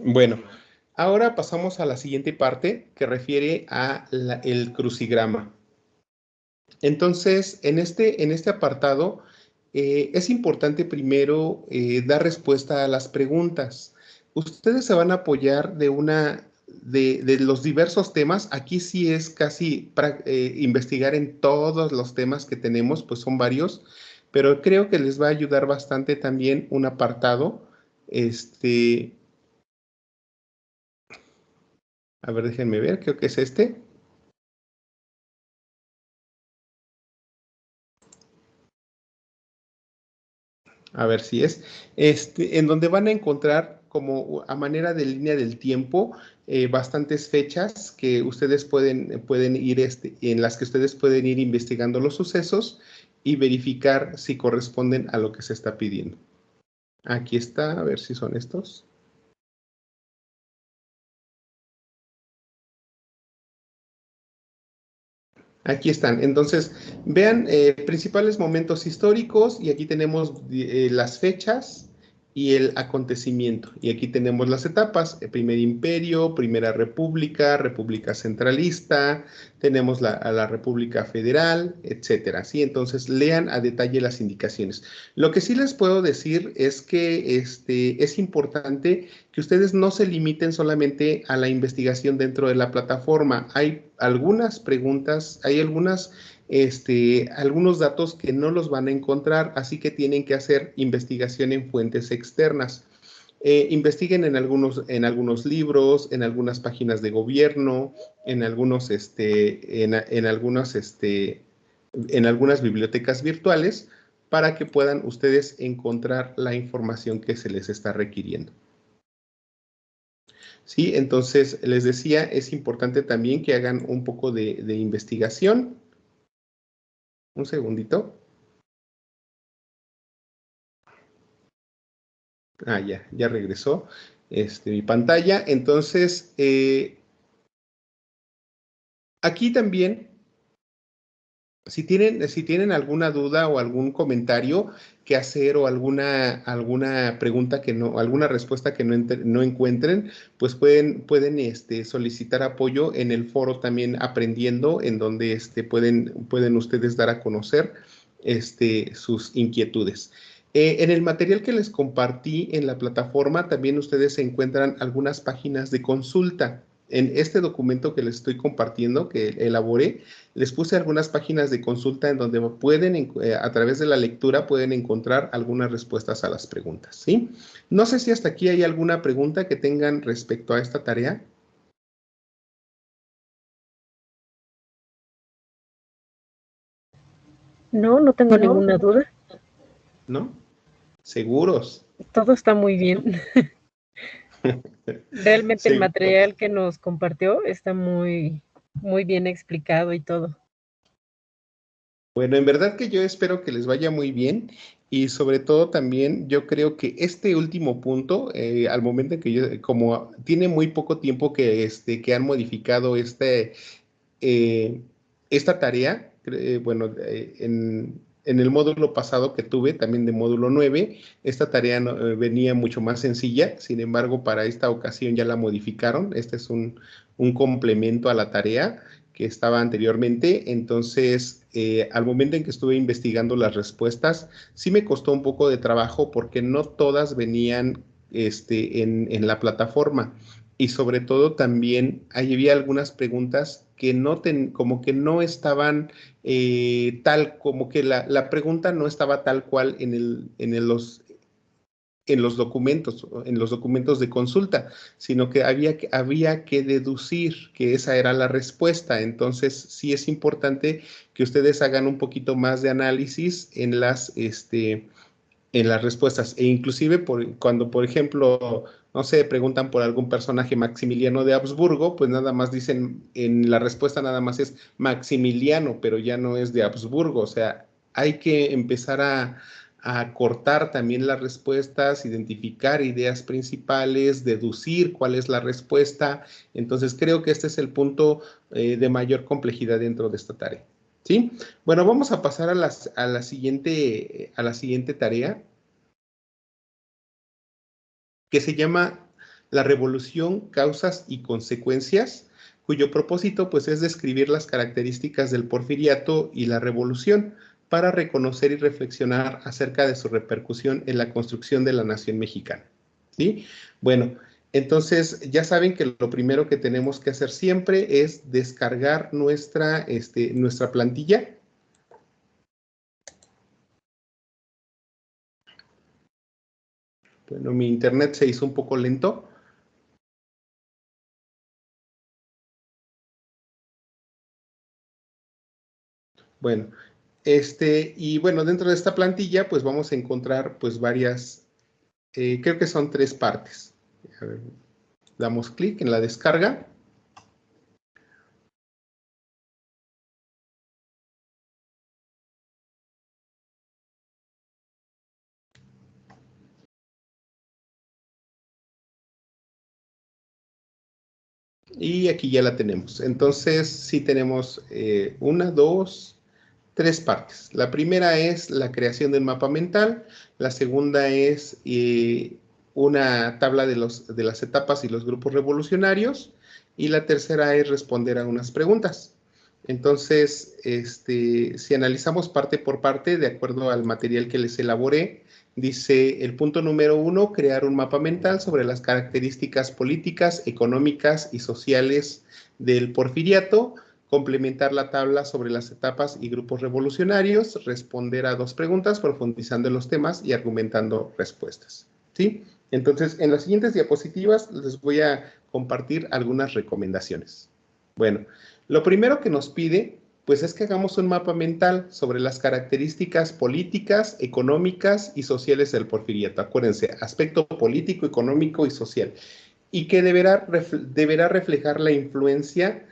Bueno, ahora pasamos a la siguiente parte que refiere a el crucigrama. Entonces, en este apartado, es importante primero dar respuesta a las preguntas. Ustedes se van a apoyar de los diversos temas. Aquí sí es casi investigar en todos los temas que tenemos, pues son varios, pero creo que les va a ayudar bastante también un apartado. A ver, déjenme ver, creo que es este. A ver si es, en donde van a encontrar como a manera de línea del tiempo bastantes fechas que ustedes pueden ir, en las que ustedes pueden ir investigando los sucesos y verificar si corresponden a lo que se está pidiendo. Aquí está, a ver si son estos. Aquí están. Entonces, vean principales momentos históricos y aquí tenemos las fechas y el acontecimiento. Y aquí tenemos las etapas, el primer imperio, primera república, república centralista, tenemos a la república federal, etcétera. ¿Sí? Entonces, lean a detalle las indicaciones. Lo que sí les puedo decir es que es importante que ustedes no se limiten solamente a la investigación dentro de la plataforma. Hay algunas preguntas, hay algunos datos que no los van a encontrar, así que tienen que hacer investigación en fuentes externas. Investiguen en algunos libros, en algunas páginas de gobierno, en algunas bibliotecas virtuales para que puedan ustedes encontrar la información que se les está requiriendo. Sí, entonces les decía, es importante también que hagan un poco de investigación. Un segundito. Ah, ya regresó mi pantalla. Entonces, aquí también, si tienen alguna duda o algún comentario que hacer o alguna pregunta alguna respuesta que no encuentren, pues pueden solicitar apoyo en el foro también aprendiendo, en donde pueden ustedes dar a conocer sus inquietudes. En el material que les compartí en la plataforma, también ustedes encuentran algunas páginas de consulta. En este documento que les estoy compartiendo, que elaboré, les puse algunas páginas de consulta en donde a través de la lectura, pueden encontrar algunas respuestas a las preguntas, ¿sí? No sé si hasta aquí hay alguna pregunta que tengan respecto a esta tarea. No, no tengo ninguna duda. ¿No? ¿Seguros? Todo está muy bien. Realmente el Seguros. material que nos compartió está muy, muy bien explicado y todo. Bueno, en verdad que yo espero que les vaya muy bien y sobre todo también yo creo que este último punto, al momento en que como tiene muy poco tiempo que han modificado eh, esta tarea, bueno, en el módulo pasado que tuve, también de módulo 9, esta tarea venía mucho más sencilla, sin embargo, para esta ocasión ya la modificaron. Este es un complemento a la tarea que estaba anteriormente. Entonces, al momento en que estuve investigando las respuestas, sí me costó un poco de trabajo porque no todas venían en la plataforma. Y sobre todo también había algunas preguntas que como que no estaban como que la pregunta no estaba tal cual en los documentos de consulta, sino que había que deducir que esa era la respuesta. Entonces, sí es importante que ustedes hagan un poquito más de análisis en las respuestas. E inclusive cuando, por ejemplo, no sé, preguntan por algún personaje Maximiliano de Habsburgo, pues nada más dicen, en la respuesta nada más es Maximiliano, pero ya no es de Habsburgo. O sea, hay que empezar a cortar también las respuestas, identificar ideas principales, deducir cuál es la respuesta. Entonces, creo que este es el punto de mayor complejidad dentro de esta tarea. ¿Sí? Bueno, vamos a pasar a la siguiente tarea, que se llama La Revolución, Causas y Consecuencias, cuyo propósito pues es describir las características del porfiriato y la revolución para reconocer y reflexionar acerca de su repercusión en la construcción de la nación mexicana. ¿Sí? Bueno, entonces ya saben que lo primero que tenemos que hacer siempre es descargar nuestra plantilla. Bueno, mi internet se hizo un poco lento. Bueno, Y bueno, dentro de esta plantilla, pues vamos a encontrar pues varias, creo que son 3 partes. A ver, damos clic en la descarga. Y aquí ya la tenemos. Entonces, sí tenemos 1, 2, 3 partes. La primera es la creación del mapa mental. La segunda es una tabla de las etapas y los grupos revolucionarios. Y la tercera es responder a unas preguntas. Entonces, si analizamos parte por parte, de acuerdo al material que les elaboré, dice el punto número 1, crear un mapa mental sobre las características políticas, económicas y sociales del porfiriato, complementar la tabla sobre las etapas y grupos revolucionarios, responder a 2 preguntas, profundizando en los temas y argumentando respuestas. ¿Sí? Entonces, en las siguientes diapositivas les voy a compartir algunas recomendaciones. Bueno, lo primero que nos pide, pues es que hagamos un mapa mental sobre las características políticas, económicas y sociales del porfiriato. Acuérdense, aspecto político, económico y social. Y que deberá reflejar la influencia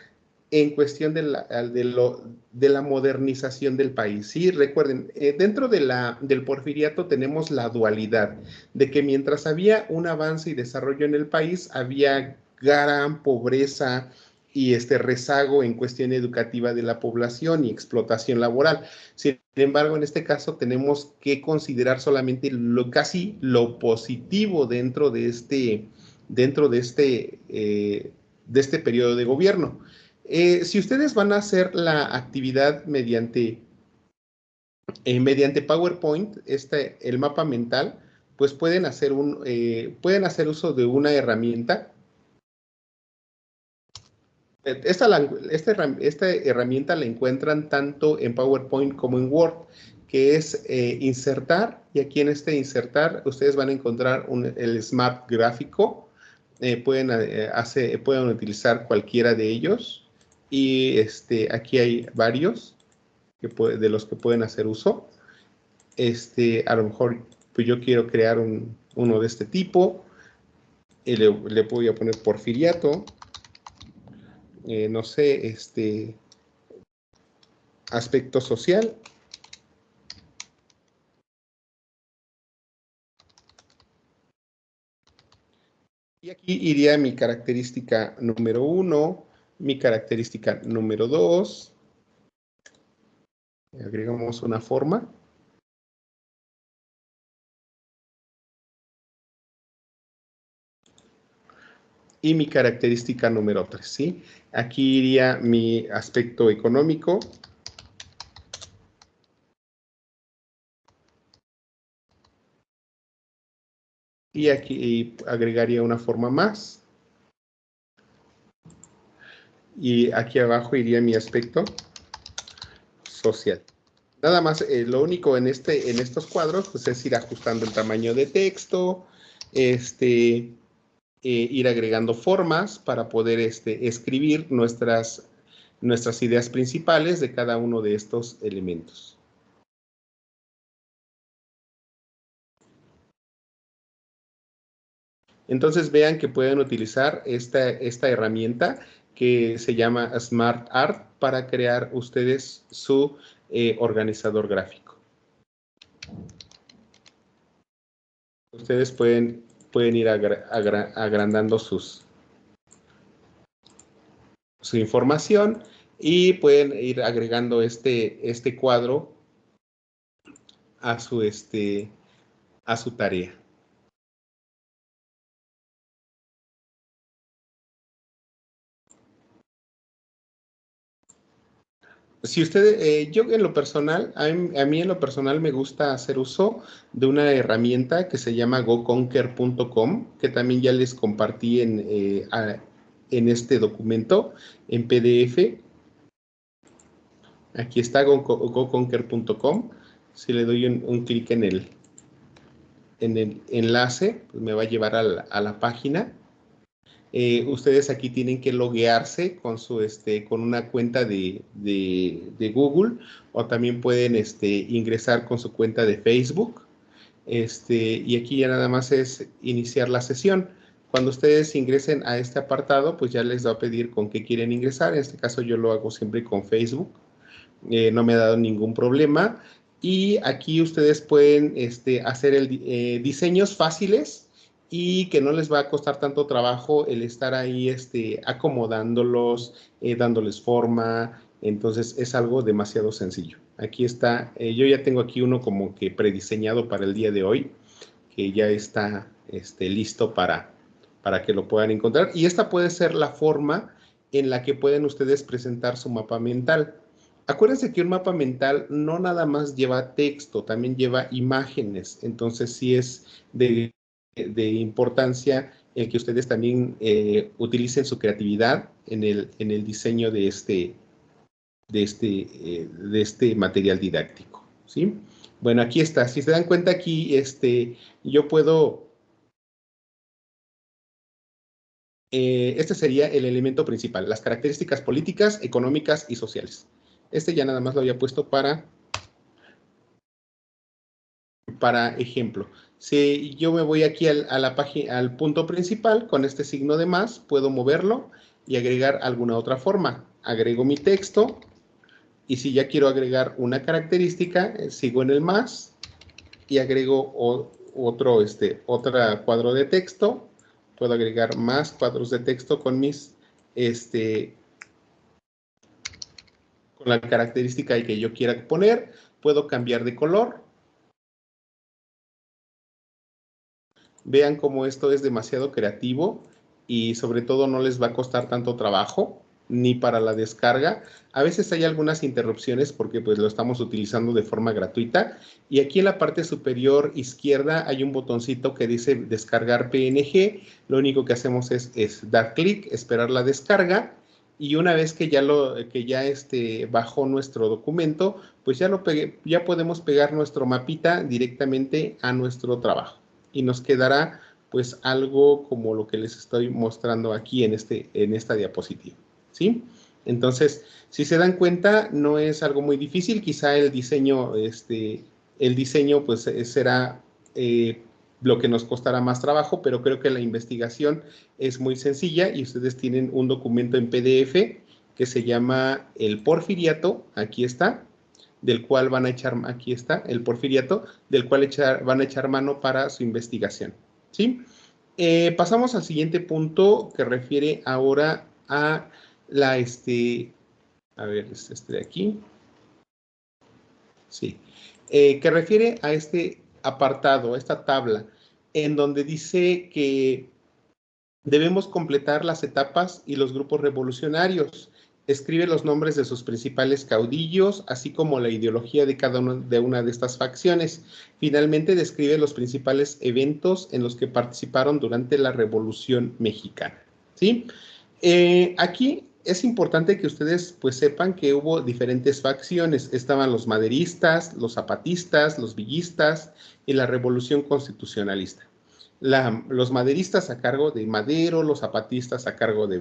en cuestión de la modernización del país. Sí, recuerden, dentro del porfiriato tenemos la dualidad de que mientras había un avance y desarrollo en el país, había gran pobreza y rezago en cuestión educativa de la población y explotación laboral. Sin embargo, en este caso tenemos que considerar solamente casi lo positivo dentro de este periodo de gobierno. Si ustedes van a hacer la actividad mediante PowerPoint, el mapa mental, pues pueden hacer uso de una herramienta. Esta herramienta la encuentran tanto en PowerPoint como en Word, que es insertar, y aquí en insertar ustedes van a encontrar el Smart Gráfico. Pueden utilizar cualquiera de ellos, y aquí hay varios de los que pueden hacer uso. A lo mejor pues yo quiero crear uno de este tipo, y le voy a poner porfiriato, no sé, aspecto social. Y aquí iría mi característica número 1, mi característica número 2. Agregamos una forma. Y mi característica número 3, ¿sí? Aquí iría mi aspecto económico. Y aquí agregaría una forma más. Y aquí abajo iría mi aspecto social. Nada más, lo único en estos cuadros, pues es ir ajustando el tamaño de texto, ir agregando formas para poder escribir nuestras ideas principales de cada uno de estos elementos. Entonces vean que pueden utilizar esta herramienta que se llama Smart Art para crear ustedes su organizador gráfico. Ustedes pueden ir agrandando su información y pueden ir agregando este cuadro a su tarea. Si yo en lo personal, a mí en lo personal me gusta hacer uso de una herramienta que se llama goconquer.com, que también ya les compartí en este documento, en PDF. Aquí está goconquer.com. Si le doy un clic en el enlace, pues me va a llevar a la página. Ustedes aquí tienen que loguearse con con una cuenta de Google, o también pueden ingresar con su cuenta de Facebook. Y aquí ya nada más es iniciar la sesión. Cuando ustedes ingresen a este apartado, pues ya les va a pedir con qué quieren ingresar. En este caso yo lo hago siempre con Facebook. No me ha dado ningún problema. Y aquí ustedes pueden hacer diseños fáciles y que no les va a costar tanto trabajo el estar ahí acomodándolos, dándoles forma. Entonces es algo demasiado sencillo. Aquí está, yo ya tengo aquí uno como que prediseñado para el día de hoy, que ya está listo para que lo puedan encontrar. Y esta puede ser la forma en la que pueden ustedes presentar su mapa mental. Acuérdense que un mapa mental no nada más lleva texto, también lleva imágenes. Entonces sí es de importancia el que ustedes también utilicen su creatividad en el diseño de este material didáctico, ¿sí? Bueno, aquí está. Si se dan cuenta aquí, yo puedo... este sería el elemento principal, las características políticas, económicas y sociales. Ya nada más lo había puesto para ejemplo. Si yo me voy aquí a la página, al punto principal, con este signo de más, puedo moverlo y agregar alguna otra forma. Agrego mi texto, y si ya quiero agregar una característica, sigo en el más y agrego otro cuadro de texto. Puedo agregar más cuadros de texto con con la característica que yo quiera poner. Puedo cambiar de color. Vean cómo esto es demasiado creativo y sobre todo no les va a costar tanto trabajo ni para la descarga. A veces hay algunas interrupciones porque pues lo estamos utilizando de forma gratuita, y aquí en la parte superior izquierda hay un botoncito que dice descargar PNG. Lo único que hacemos es dar clic, esperar la descarga, y una vez que ya bajó nuestro documento, pues ya podemos pegar nuestro mapita directamente a nuestro trabajo y nos quedará pues algo como lo que les estoy mostrando aquí en esta diapositiva, ¿sí? Entonces, si se dan cuenta, no es algo muy difícil. Quizá el diseño pues será lo que nos costará más trabajo, pero creo que la investigación es muy sencilla y ustedes tienen un documento en PDF que se llama el Porfiriato. Aquí está, del cual van a echar, aquí está, el Porfiriato, del cual van a echar mano para su investigación, ¿sí? Pasamos al siguiente punto, que refiere ahora a la, a ver, de aquí, sí, que refiere a este apartado, a esta tabla, en donde dice que debemos completar las etapas y los grupos revolucionarios. Escribe los nombres de sus principales caudillos, así como la ideología de cada una de estas facciones. Finalmente, describe los principales eventos en los que participaron durante la Revolución Mexicana, ¿sí? Aquí es importante que ustedes pues sepan que hubo diferentes facciones. Estaban los maderistas, los zapatistas, los villistas y la Revolución Constitucionalista. Los maderistas a cargo de Madero, los zapatistas a cargo de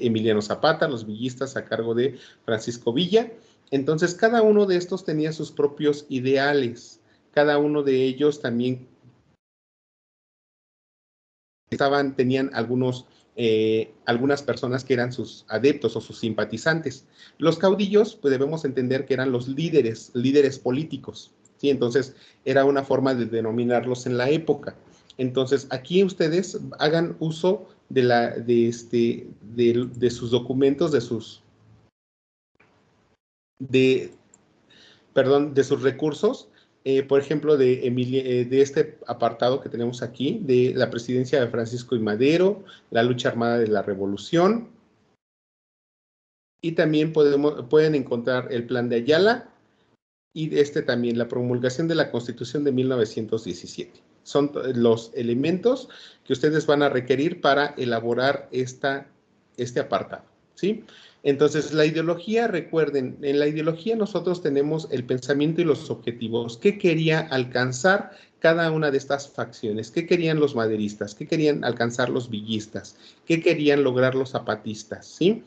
Emiliano Zapata, los villistas a cargo de Francisco Villa. Entonces, cada uno de estos tenía sus propios ideales. Cada uno de ellos también tenían algunas personas que eran sus adeptos o sus simpatizantes. Los caudillos, pues debemos entender que eran los líderes políticos, ¿sí? Entonces, era una forma de denominarlos en la época. Entonces, aquí ustedes hagan uso de sus documentos, de sus recursos, por ejemplo, de este apartado que tenemos aquí, de la presidencia de Francisco I. Madero, la lucha armada de la Revolución, y también pueden encontrar el Plan de Ayala, y también la promulgación de la Constitución de 1917. Son los elementos que ustedes van a requerir para elaborar este apartado, ¿sí? Entonces, la ideología, recuerden, en la ideología nosotros tenemos el pensamiento y los objetivos. ¿Qué quería alcanzar cada una de estas facciones? ¿Qué querían los maderistas? ¿Qué querían alcanzar los villistas? ¿Qué querían lograr los zapatistas? ¿Sí?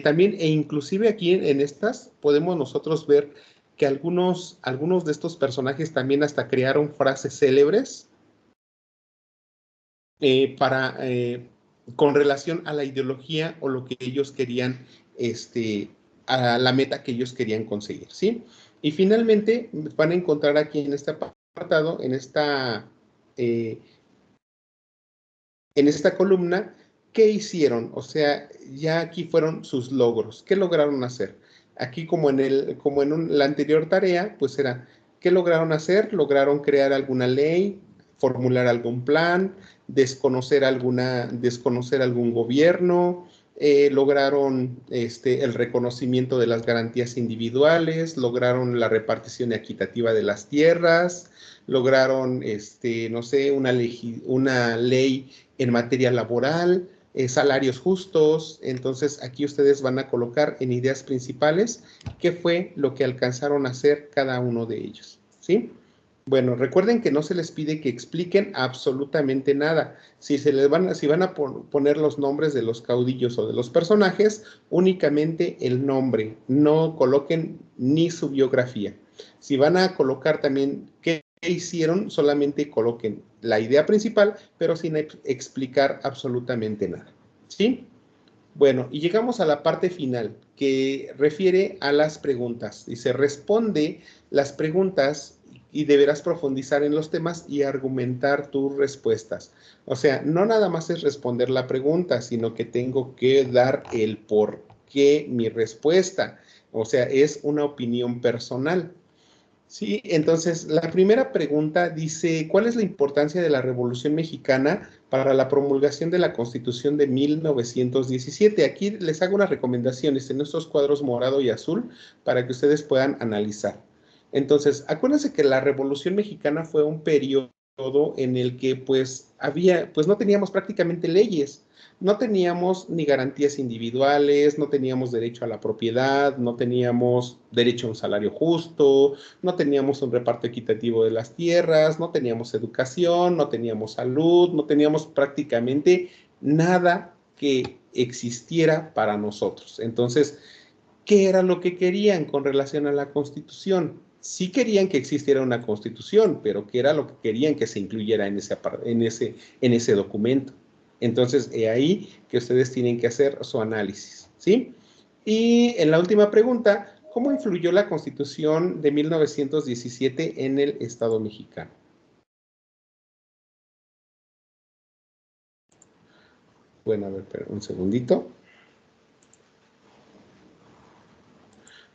También, e inclusive aquí en estas, podemos nosotros ver que algunos de estos personajes también hasta crearon frases célebres con relación a la ideología o lo que ellos querían, a la meta que ellos querían conseguir, ¿sí? Y finalmente van a encontrar aquí en este apartado, en esta columna, qué hicieron, o sea, ya aquí fueron sus logros, qué lograron hacer. Aquí como en la anterior tarea, pues era, ¿qué lograron hacer? Lograron crear alguna ley, formular algún plan, desconocer algún gobierno, lograron el reconocimiento de las garantías individuales, lograron la repartición equitativa de las tierras, lograron, no sé, una ley en materia laboral, salarios justos. Entonces, aquí ustedes van a colocar en ideas principales qué fue lo que alcanzaron a hacer cada uno de ellos, ¿sí? Bueno, recuerden que no se les pide que expliquen absolutamente nada. Si van a poner los nombres de los caudillos o de los personajes, únicamente el nombre, no coloquen ni su biografía. Si van a colocar también qué hicieron, solamente coloquen la idea principal, pero sin explicar absolutamente nada, ¿sí? Bueno, y llegamos a la parte final, que refiere a las preguntas. Y se responde las preguntas y deberás profundizar en los temas y argumentar tus respuestas. O sea, no nada más es responder la pregunta, sino que tengo que dar el por qué mi respuesta. O sea, es una opinión personal. Sí, entonces la primera pregunta dice, ¿cuál es la importancia de la Revolución Mexicana para la promulgación de la Constitución de 1917? Aquí les hago unas recomendaciones en estos cuadros morado y azul para que ustedes puedan analizar. Entonces, acuérdense que la Revolución Mexicana fue un periodo en el que pues no teníamos prácticamente leyes. No teníamos ni garantías individuales, no teníamos derecho a la propiedad, no teníamos derecho a un salario justo, no teníamos un reparto equitativo de las tierras, no teníamos educación, no teníamos salud, no teníamos prácticamente nada que existiera para nosotros. Entonces, ¿qué era lo que querían con relación a la Constitución? Sí querían que existiera una Constitución, pero ¿qué era lo que querían que se incluyera en ese documento? Entonces, es ahí que ustedes tienen que hacer su análisis, ¿sí? Y en la última pregunta, ¿cómo influyó la Constitución de 1917 en el Estado mexicano? Bueno, a ver, un segundito.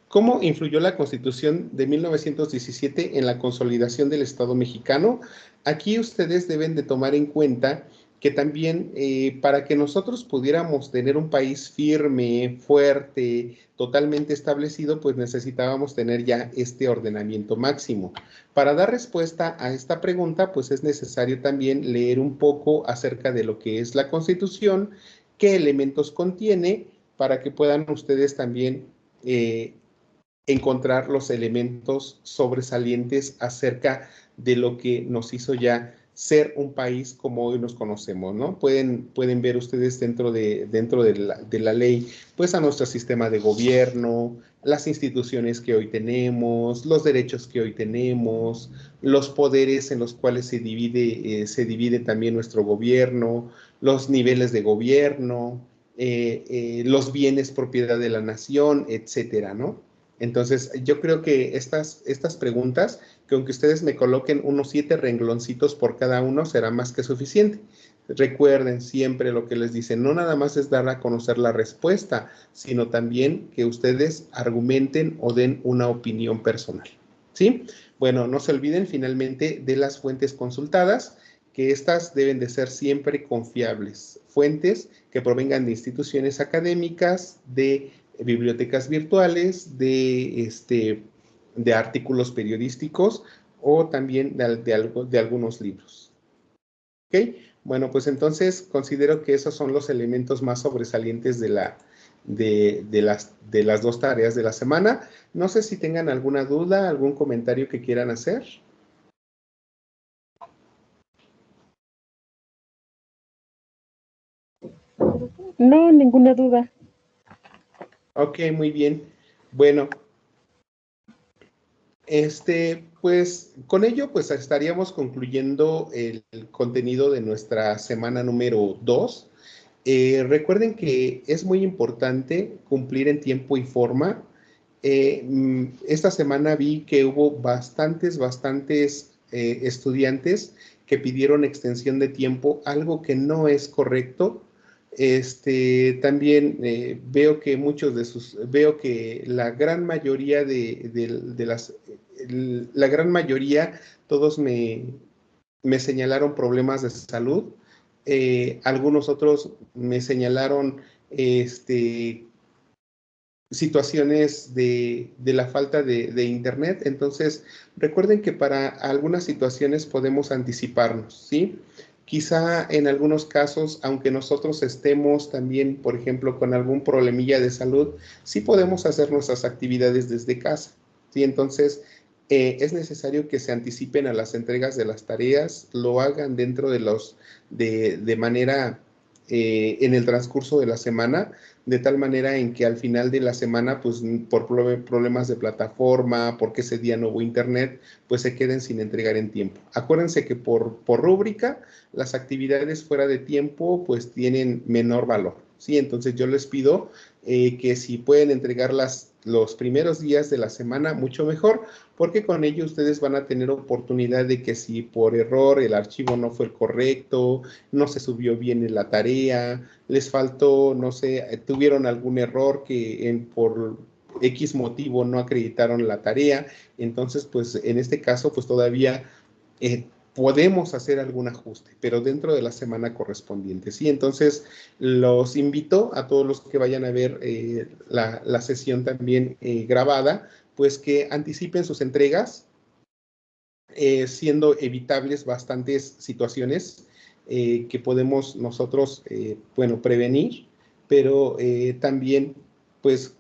¿Cómo influyó la Constitución de 1917 en la consolidación del Estado mexicano? Aquí ustedes deben de tomar en cuenta que también para que nosotros pudiéramos tener un país firme, fuerte, totalmente establecido, pues necesitábamos tener ya este ordenamiento máximo. Para dar respuesta a esta pregunta, pues es necesario también leer un poco acerca de lo que es la Constitución, qué elementos contiene, para que puedan ustedes también encontrar los elementos sobresalientes acerca de lo que nos hizo ya ser un país como hoy nos conocemos, ¿no? Pueden ver ustedes dentro de la ley, pues a nuestro sistema de gobierno, las instituciones que hoy tenemos, los derechos que hoy tenemos, los poderes en los cuales se divide también nuestro gobierno, los niveles de gobierno, los bienes propiedad de la nación, etcétera, ¿no? Entonces, yo creo que estas preguntas, que aunque ustedes me coloquen unos 7 rengloncitos por cada uno, será más que suficiente. Recuerden siempre lo que les dicen, no nada más es dar a conocer la respuesta, sino también que ustedes argumenten o den una opinión personal, ¿sí? Bueno, no se olviden finalmente de las fuentes consultadas, que estas deben de ser siempre confiables. Fuentes que provengan de instituciones académicas, de bibliotecas virtuales, de artículos periodísticos o también de algunos libros. ¿Ok? Bueno, pues entonces considero que esos son los elementos más sobresalientes de de las 2 tareas de la semana. No sé si tengan alguna duda, algún comentario que quieran hacer. No, ninguna duda. Ok, muy bien. Bueno, pues con ello pues estaríamos concluyendo el contenido de nuestra semana número 2. Recuerden que es muy importante cumplir en tiempo y forma. Esta semana vi que hubo bastantes estudiantes que pidieron extensión de tiempo, algo que no es correcto. También veo que la gran mayoría la gran mayoría, todos me señalaron problemas de salud. Algunos otros me señalaron situaciones de la falta de internet. Entonces, recuerden que para algunas situaciones podemos anticiparnos, ¿sí? Quizá en algunos casos, aunque nosotros estemos también, por ejemplo, con algún problemilla de salud, sí podemos hacer nuestras actividades desde casa, ¿sí? Entonces, es necesario que se anticipen a las entregas de las tareas, lo hagan dentro de manera en el transcurso de la semana, de tal manera en que al final de la semana, pues por problemas de plataforma, porque ese día no hubo internet, pues se queden sin entregar en tiempo. Acuérdense que por rúbrica, las actividades fuera de tiempo, pues tienen menor valor, ¿sí? Entonces yo les pido que si pueden entregarlas los primeros días de la semana, mucho mejor, porque con ello ustedes van a tener oportunidad de que si por error el archivo no fue el correcto, no se subió bien en la tarea, les faltó, no sé, tuvieron algún error que por X motivo no acreditaron la tarea, entonces pues en este caso pues todavía podemos hacer algún ajuste, pero dentro de la semana correspondiente, ¿sí? Entonces los invito a todos los que vayan a ver la sesión también grabada, pues que anticipen sus entregas, siendo evitables bastantes situaciones que podemos nosotros, bueno, prevenir, pero también, pues,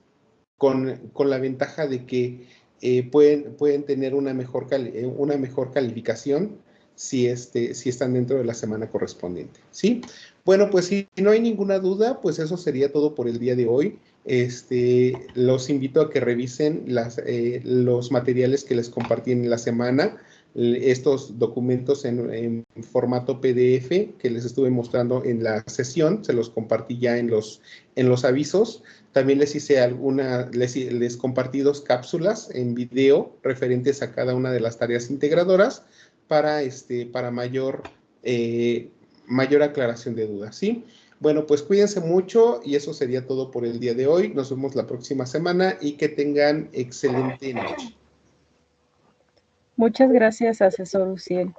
con la ventaja de que pueden tener una mejor calificación si están dentro de la semana correspondiente, ¿sí? Bueno, pues si no hay ninguna duda, pues eso sería todo por el día de hoy. Los invito a que revisen los materiales que les compartí en la semana, estos documentos en formato PDF que les estuve mostrando en la sesión, se los compartí ya en los avisos. También les hice les compartí 2 cápsulas en video referentes a cada una de las tareas integradoras para mayor aclaración de dudas, ¿sí? Bueno, pues cuídense mucho y eso sería todo por el día de hoy. Nos vemos la próxima semana y que tengan excelente noche. Muchas gracias, asesor Uciel.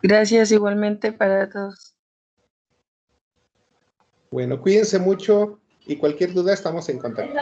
Gracias igualmente para todos. Bueno, cuídense mucho y cualquier duda estamos en contacto.